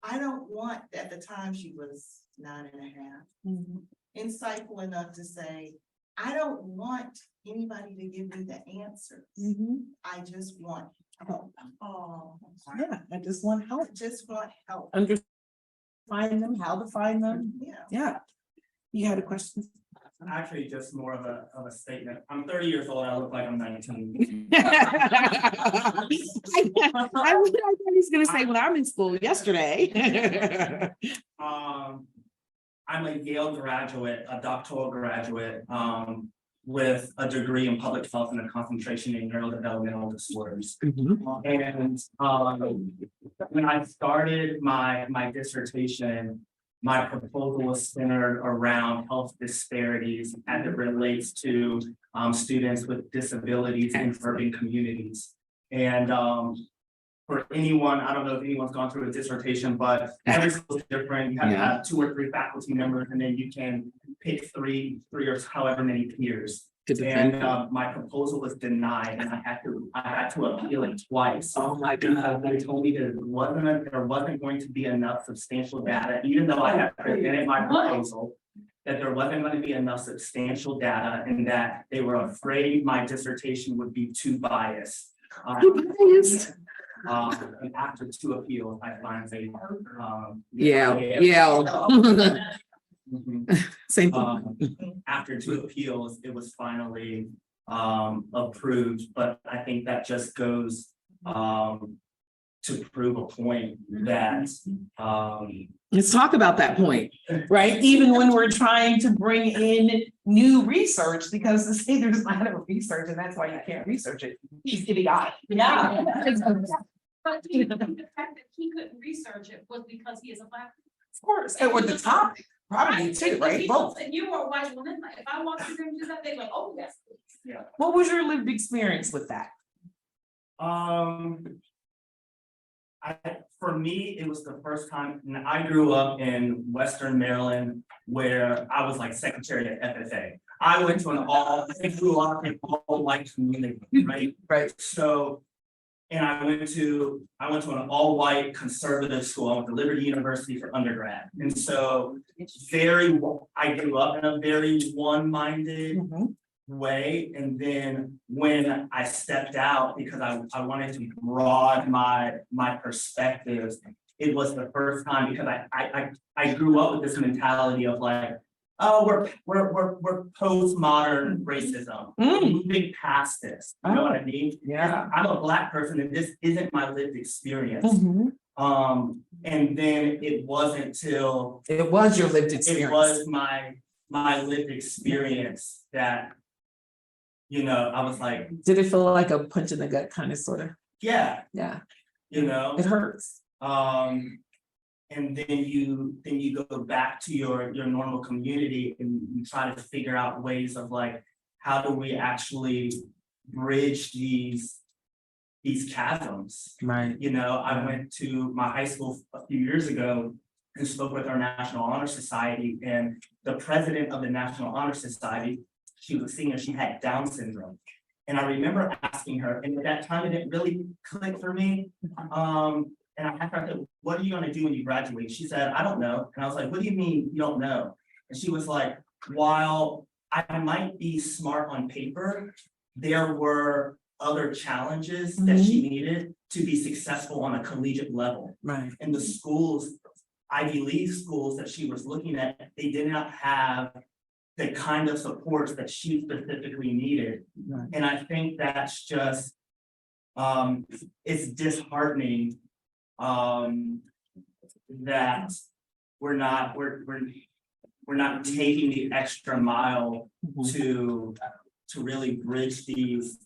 I don't want, at the time she was 9.5, Mhm. insightful enough to say, I don't want anybody to give me the answers. Mhm. I just want help. Oh, Yeah, I just want help. I just want help. Find them, how to find them. Yeah. Yeah. You had a question? Actually, just more of a statement. I'm 30 years old. I look like I'm 19. I was gonna say when I'm in school yesterday. I'm a Yale graduate, a doctoral graduate, with a degree in public health and a concentration in neurodevelopmental disorders. And when I started my dissertation, my proposal was centered around health disparities as it relates to students with disabilities in urban communities. And for anyone, I don't know if anyone's gone through a dissertation, but every school is different. You have to have 2 or 3 faculty members, and then you can pick three or however many peers. And my proposal was denied, and I had to appeal it twice. Oh my God! They told me that there wasn't going to be enough substantial data, even though I had presented my proposal, that there wasn't going to be enough substantial data, and that they were afraid my dissertation would be too biased. And after 2 appeals, I finally, Yeah. mhm. Same thing. After 2 appeals, it was finally approved, but I think that just goes to prove a point that Let's talk about that point, right? Even when we're trying to bring in new research, because the state there's not enough research, and that's why you can't research it. He's idiotic. Yeah. But the fact that he couldn't research it was because he is a Black. Of course, and with the topic, probably too, right? Both. And you were a white woman, like, if I walked through there and do that, they'd be like, oh, yes. What was your lived experience with that? For me, it was the first time, and I grew up in Western Maryland where I was like secretary at FFA. I went to I grew up in all white community, right? Right. So, and I went to an all white conservative school. I went to Liberty University for undergrad. And so I grew up in a very one-minded way. And then when I stepped out, because I wanted to broaden my perspectives, it was the first time, because I grew up with this mentality of like, oh, we're postmodern racism. We're moving past this. You know what I mean? Yeah. I'm a Black person and this isn't my lived experience. And then it wasn't till it was your lived experience. It was my lived experience that, you know, I was like, did it feel like a punch in the gut kind of sort of? Yeah. Yeah. You know, it hurts. And then you go back to your normal community and you try to figure out ways of like, how do we actually bridge these chasms? Right. You know, I went to my high school a few years ago and spoke with our National Honor Society, and the president of the National Honor Society, she was a senior, she had Down syndrome. And I remember asking her, and at that time it didn't really click for me. And I asked her, what are you gonna do when you graduate? She said, I don't know. And I was like, what do you mean you don't know? And she was like, while I might be smart on paper, there were other challenges that she needed to be successful on a collegiate level. Right. And the schools, Ivy League schools that she was looking at, they did not have the kind of supports that she specifically needed. Right. And I think that's just, it's disheartening that we're not taking the extra mile to really bridge these,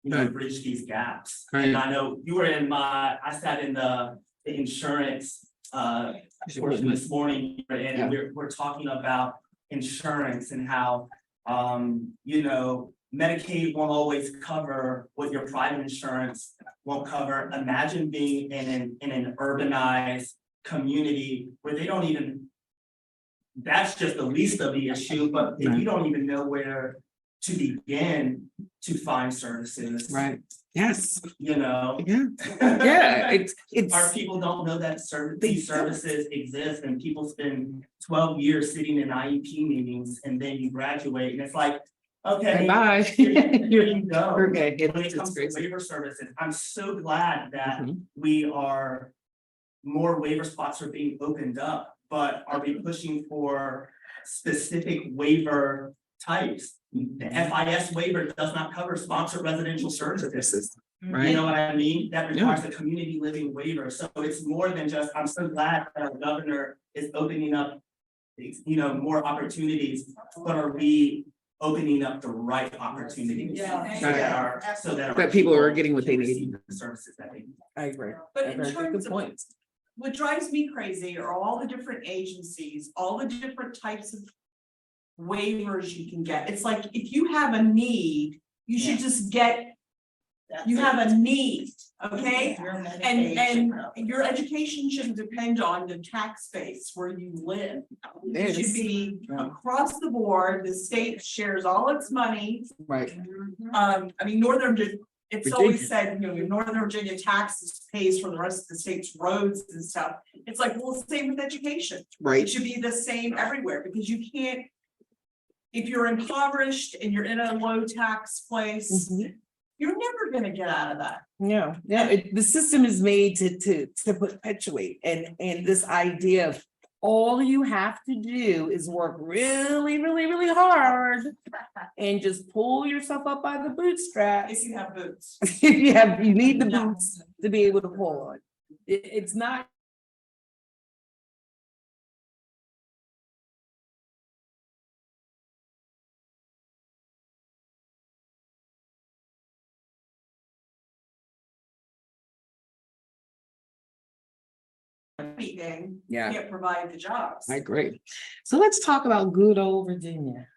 bridge these gaps. Right. And I know you were I sat in the insurance portion this morning, and we're talking about insurance and how Medicaid won't always cover what your private insurance won't cover. Imagine being in an urbanized community where they don't even, that's just the least of the issue, but if you don't even know where to begin to find services. Right. Yes. You know. Yeah. Yeah. It's our people don't know that these services exist, and people spend 12 years sitting in IEP meetings, and then you graduate, and it's like, okay, bye. Here you go. Okay. When it comes to waiver services, I'm so glad that more waiver spots are being opened up, but are we pushing for specific waiver types? The FIS waiver does not cover sponsored residential services. Right. You know what I mean? That requires a community living waiver. So it's more than just, I'm so glad that our governor is opening up, more opportunities, but are we opening up the right opportunities? So that people are getting what they need. The services that they need. I agree. But in terms of what drives me crazy are all the different agencies, all the different types of waivers you can get. It's like, if you have a need, you should just get, you have a need, okay? And your education shouldn't depend on the tax base where you live. It should be across the board. The state shares all its money. Right. I mean, it's always said, Northern Virginia taxes pays for the rest of the state's roads and stuff. It's like, well, same with education. Right. It should be the same everywhere, because you can't, if you're impoverished and you're in a low tax place, You're never gonna get out of that. Yeah, the system is made to perpetuate, and this idea of all you have to do is work really, really, really hard and just pull yourself up by the bootstraps. If you have boots. You need the boots to be able to pull on. It's not. Anything, Yeah. can't provide the jobs. I agree. So let's talk about good old Virginia.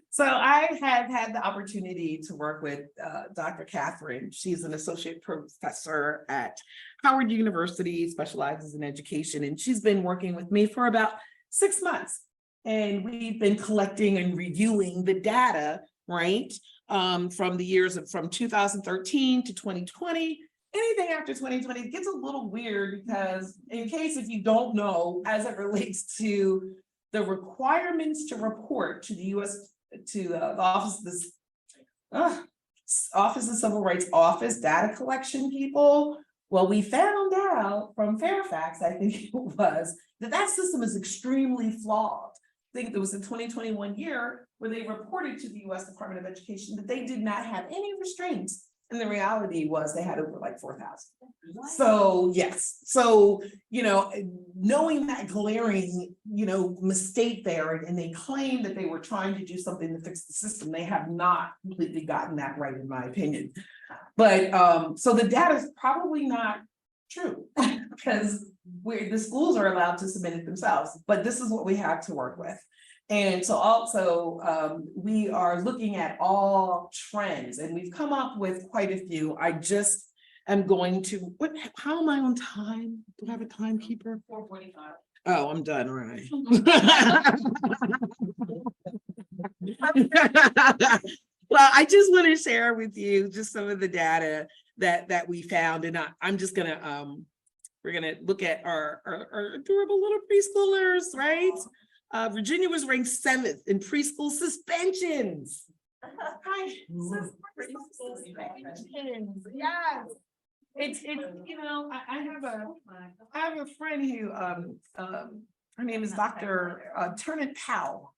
So I have had the opportunity to work with Dr. Catherine. She's an associate professor at Howard University, specializes in education, and she's been working with me for about 6 months. And we've been collecting and reviewing the data, right? From the years from 2013 to 2020. Anything after 2020 gets a little weird because, in case if you don't know, as it relates to the requirements to report to the US, to the Office of Civil Rights Office data collection people, well, we found out from Fairfax, I think it was, that system is extremely flawed. I think there was a 2021 year where they reported to the US Department of Education that they did not have any restraints. And the reality was they had over like 4,000. So yes, so, knowing that glaring, mistake there, and they claim that they were trying to do something to fix the system, they have not completely gotten that right, in my opinion. But so the data is probably not true because the schools are allowed to submit it themselves, but this is what we have to work with. And so also we are looking at all trends, and we've come up with quite a few. I just am going to, how am I on time? Do I have a timekeeper? 4:45. Oh, I'm done, all right. Well, I just want to share with you just some of the data that we found, and I'm just gonna we're gonna look at our adorable little preschoolers, right? Virginia was ranked 7th in preschool suspensions. Yes. It's I have a friend who her name is Dr. Turnit Powell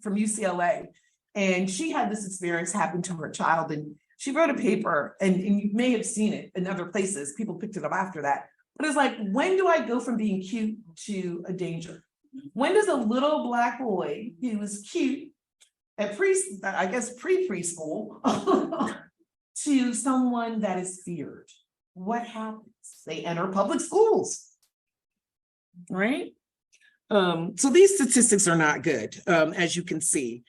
from UCLA, and she had this experience happen to her child, and she wrote a paper, and you may have seen it in other places. People picked it up after that, but it's like, when do I go from being cute to a danger? When does a little Black boy who was cute at pre-preschool to someone that is feared? What happens? They enter public schools, right? So these statistics are not good, as you can see,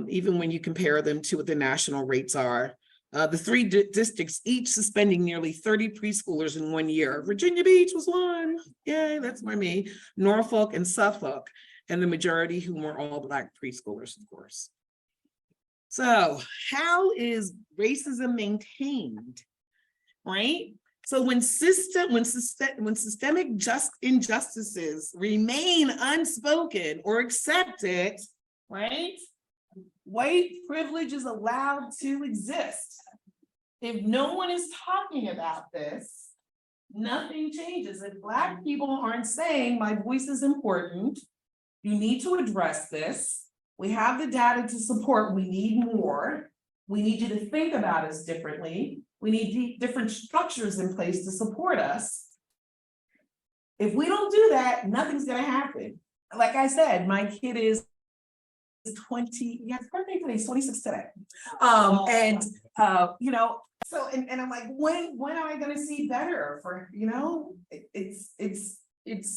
even when you compare them to what the national rates are. The 3 districts each suspending nearly 30 preschoolers in 1 year. Virginia Beach was one. Yay, that's by me. Norfolk and Suffolk, and the majority who were all Black preschoolers, of course. So how is racism maintained, right? So when systemic injustices remain unspoken or accepted, right? White privilege is allowed to exist. If no one is talking about this, nothing changes. If Black people aren't saying my voice is important, you need to address this. We have the data to support, we need more. We need you to think about us differently. We need different structures in place to support us. If we don't do that, nothing's gonna happen. Like I said, my kid is 20, yeah, his birthday today, he's 26 today. So I'm like, when am I gonna see better for, it's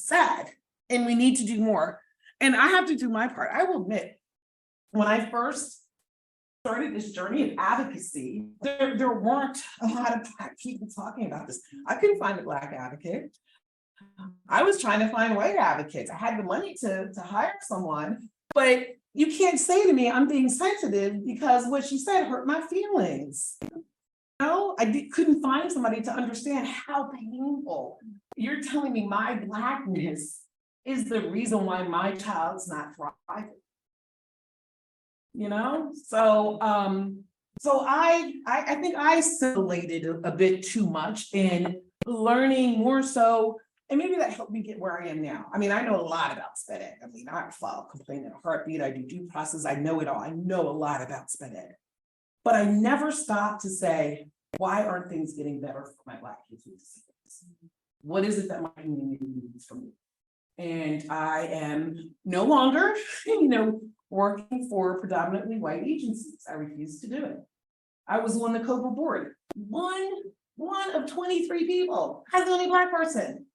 sad, and we need to do more. And I have to do my part. I will admit, when I first started this journey of advocacy, there weren't a lot of Black people talking about this. I couldn't find a Black advocate. I was trying to find white advocates. I had the money to hire someone, but you can't say to me, I'm being sensitive because what she said hurt my feelings. I couldn't find somebody to understand how painful. You're telling me my Blackness is the reason why my child's not thriving. So So I think I assimilated a bit too much in learning more so, and maybe that helped me get where I am now. I mean, I know a lot about sped ed. I mean, I file a complaint in a heartbeat, I do due process, I know it all. I know a lot about sped ed. But I never stopped to say, why aren't things getting better for my Black kids with disabilities? What is it that my community needs from me? And I am no longer, working for predominantly white agencies. I refuse to do it. I was on the COBRA board. One of 23 people. I was the only Black person.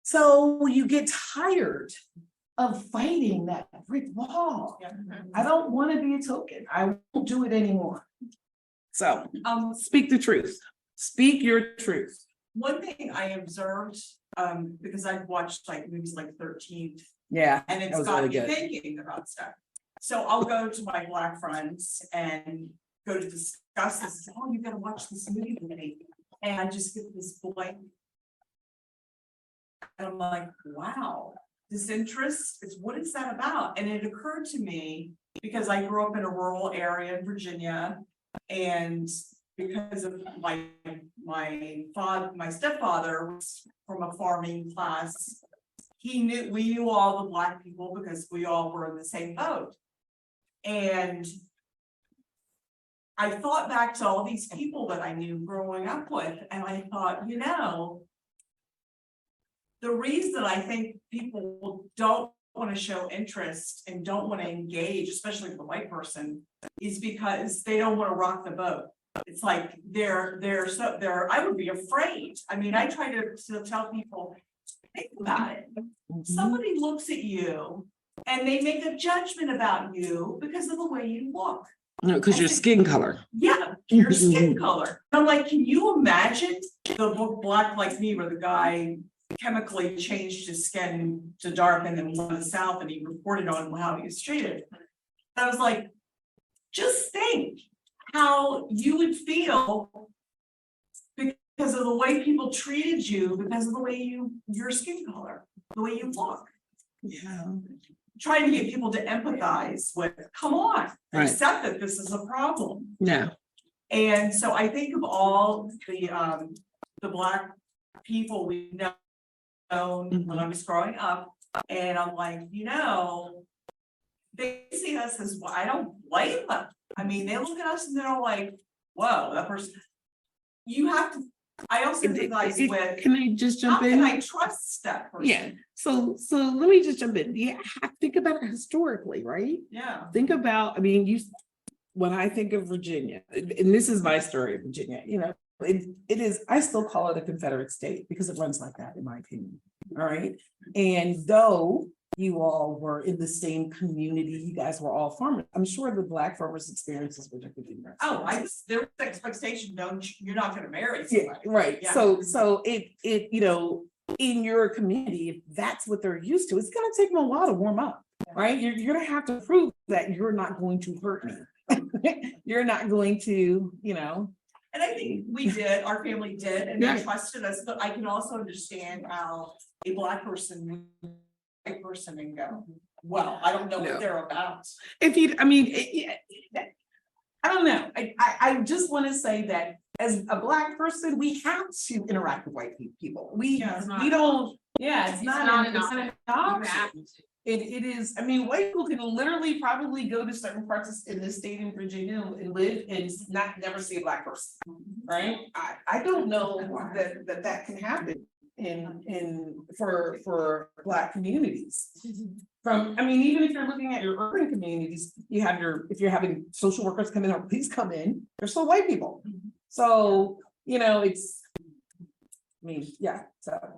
So you get tired of fighting that brick wall. I don't want to be a token. I won't do it anymore. So speak the truth. Speak your truth. One thing I observed, because I've watched like movies like 13th, Yeah. and that it's was got really me good. thinking about stuff. So I'll go to my Black friends and go to discuss this. Oh, you gotta watch this movie with me. And I just get this blank. And I'm like, wow, this interest is, what is that about? And it occurred to me because I grew up in a rural area in Virginia. And because of my stepfather was from a farming class, we knew all the Black people because we all were in the same boat. And I thought back to all these people that I knew growing up with, and I thought, the reason I think people don't want to show interest and don't want to engage, especially the white person, is because they don't want to rock the boat. It's like I would be afraid. I mean, I try to tell people, think about it. Somebody looks at you and they make a judgment about you because of the way you look. No, because your skin color. Yeah, your skin color. I'm like, can you imagine the Black like me, where the guy chemically changed his skin to darken and went to the South, and he reported on how he was treated. I was like, just think how you would feel because of the way people treated you, because of the way your skin color, the way you look. Yeah. Trying to get people to empathize with, come on, Right. accept that this is a problem. Yeah. And so I think of all the Black people we know when I was growing up, and I'm like, they see us as, I don't blame them. I mean, they look at us and they're like, whoa, that person. You have to. I also empathize with. Can I just jump how in? can I trust that person? Yeah. So let me just jump in. Yeah, think about it historically, right? Yeah. Think about, when I think of Virginia, and this is my story of Virginia, it is, I still call it a Confederate state because it runs like that, in my opinion. All right. And though you all were in the same community, you guys were all farmers, I'm sure the Black farmers' experiences were different. Oh, there was expectation, you're not gonna marry Yeah, somebody. right. Yeah. So it in your community, if that's what they're used to, it's gonna take them a while to warm up, right? You're gonna have to prove that you're not going to hurt me. You're not going to, And I think we did, our family did, and Yeah. they trusted us, but I can also understand how a Black person, white person and go, well, I don't know No. what they're about. If you, I don't know. I just want to say that as a Black person, we have to interact with white people. We don't. Yeah, it's not an option. It is. I mean, white people can literally probably go to certain parts in the state in Virginia and live and never see a Black person, right? I don't know that can happen for Black communities. Even if you're looking at your urban communities, if you're having social workers come in or police come in, they're still white people. So, so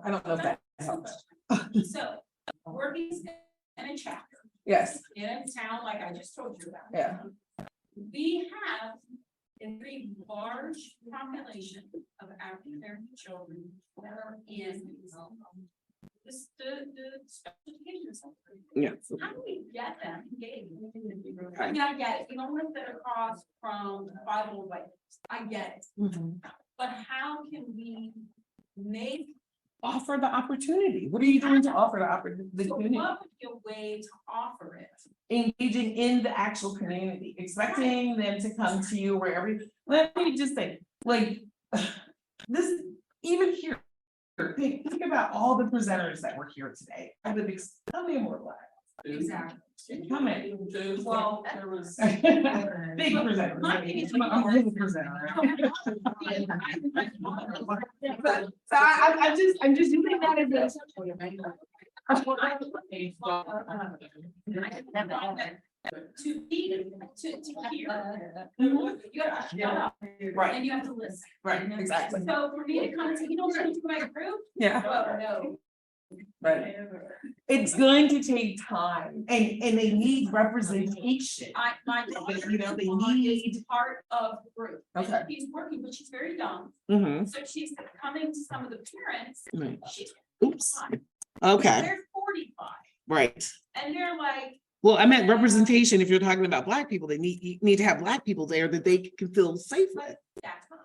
I don't know if that helps. So, working in a chapter Yes, in a town like I just told you about. yeah. We have a very large population of African American children that are in the special education center. yeah. How do we get them engaged? I mean, I get it, you don't want that across from Bible way, I get it. But how can we make offer the opportunity. What are you doing to offer the So opportunity? what would be a way to offer it? Engaging in the actual community, expecting them to come to you wherever. Let me just say, like, this, even here, think about all the presenters that were here today. I would how many more black? Exactly. How many? Well, there was. Big presenters. My thing is- I'm a big presenter. So I'm just using that as To be, to hear. You gotta shut up, Right, and you have to listen. right, exactly. So for me to come and say, you don't want to do my group? Yeah. No. Right. It's going to take time and they need representation. My You know, they daughter is need. part of the group. Okay. She's working, but she's very young, Mm-hmm. so she's coming to some of the parents, Right. she's. Oops. Okay, They're 45, right. and they're like, Well, I meant representation. If you're talking about black people, you need to have black people there that they can feel safe with. that's her.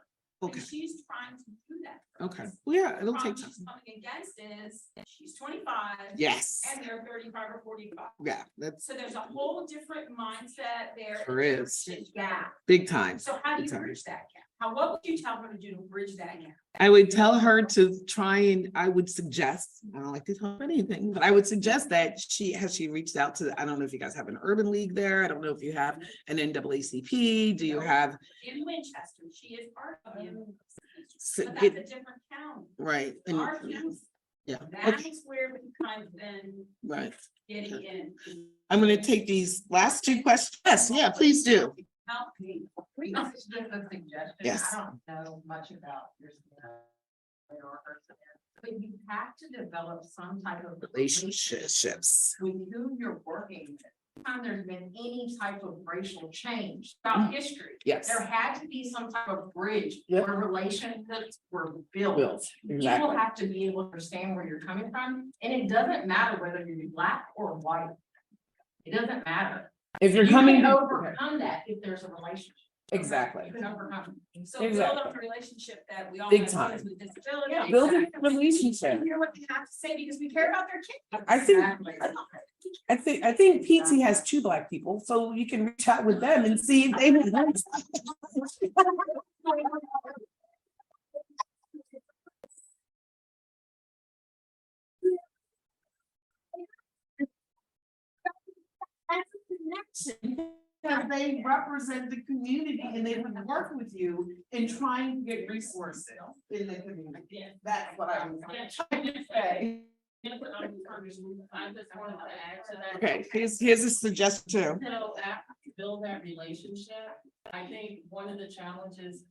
Okay, And she's trying to do that. for okay. us. Well, yeah, The it'll problem take time. she's coming against is she's 25. Yes, And they're 35 or 45. yeah, that's, So there's a whole different mindset there. There is. Yeah. big time. So how do you Big time. bridge that gap? What would you tell her to do to bridge that gap? I would tell her to try and I would suggest, I don't like to tell her anything, but I would suggest that she reached out to, I don't know if you guys have an urban league there. I don't know if you have an NAACP. Do you have? In Winchester, she is part of the. So But get- that's a different county. Right, and, Our county, yeah, that okay, is where we kind of been right. getting in. I'm gonna take these last two questions. Yes, yeah, please do. Help me. That's just a suggestion. Yes. I don't know much about your. But you have to develop some type of. Relationships. With who you're working with. Time there's been any type of racial change throughout history. Yes. There had to be some type of bridge Yep. where relationships were built. Built, People exactly. have to be able to understand where you're coming from, and it doesn't matter whether you're black or white. It doesn't matter. If you're You coming. can overcome that if there's a relationship. Exactly. You can overcome it. So build Exactly. up a relationship that we all. Big have time. kids with disabilities. Yeah, Build a relationship. Hear what they have to say because we care about their kids. I think, Exactly. I think PT has 2 black people, so you can reach out with them and see if they would. That's a connection. Because they represent the community and they would work with you in trying to get resources in the community. That's what I was trying to say. I just wanted to add to that. Okay, here's a suggestion. So after you build that relationship, I think one of the challenges.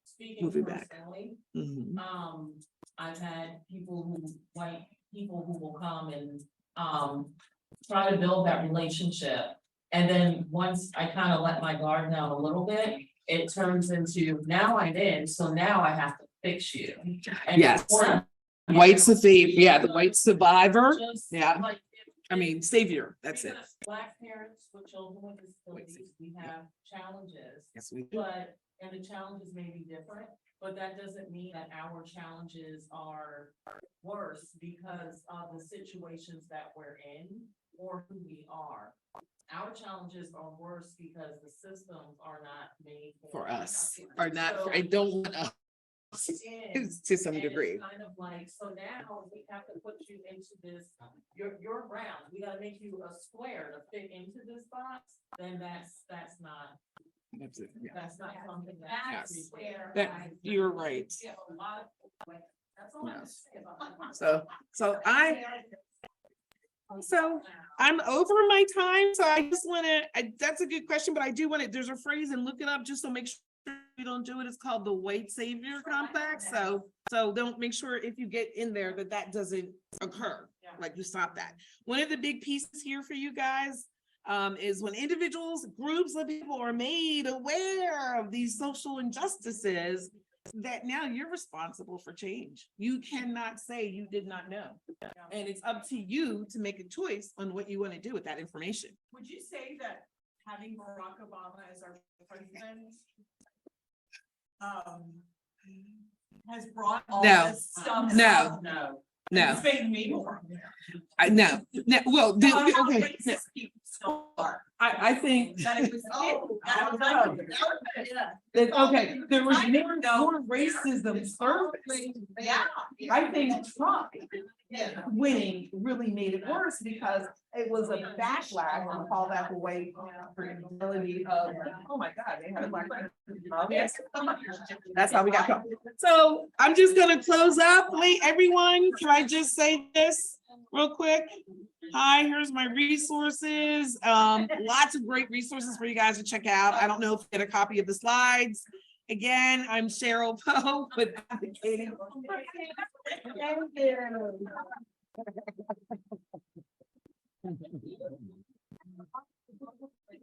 Speaking Moving back. personally, Mhm. I've had white people who will come and, try to build that relationship. And then once I kind of let my guard down a little bit, it turns into, now I'm in, so now I have to fix you. And Yes. before- White the white survivor. Just Yeah. like savior, that's it. because Black parents with children with disabilities, we have challenges, Yes, we do. and the challenges may be different, but that doesn't mean that our challenges are worse because of the situations that we're in or who we are. Our challenges are worse because the systems are not made For us, or not, So- I don't want us in, to some and it's degree. kind of like, so now we have to put you into this, you're round, we gotta make you a square to fit into this box, then that's not, That's it, yeah. that's not something That's that's. where. That, I- you're right. We have a lot of. That's all I have to Yes. say about that. So I'm over my time, so I just that's a good question, but I do there's a phrase and look it up just to make sure you don't do it. It's called the white savior complex. So don't make sure if you get in there that doesn't occur, like you stop that. One of the big pieces here for you guys is when individuals, groups of people are made aware of these social injustices, that now you're responsible for change. You cannot say you did not know. And it's up to you to make a choice on what you want to do with that information. Would you say that having Barack Obama as our president has brought all No. this stuff. No. No. No, It's made me more. no, well, How okay, racist people still are. I think. That it was. Oh, that was- I don't know. Yeah. Okay, there was I didn't know. more racism surface. Yeah. I think Trump Yeah. winning really made it worse because it was a backlash and call that the way for the ability of, oh my God, they had a black. Yes. That's how we got caught. So I'm just gonna close up. Wait, everyone, can I just say this real quick? Hi, here's my resources. Lots of great resources for you guys to check out. I don't know if you get a copy of the slides. Again, I'm Cheryl Poe with Advocating. Thank you.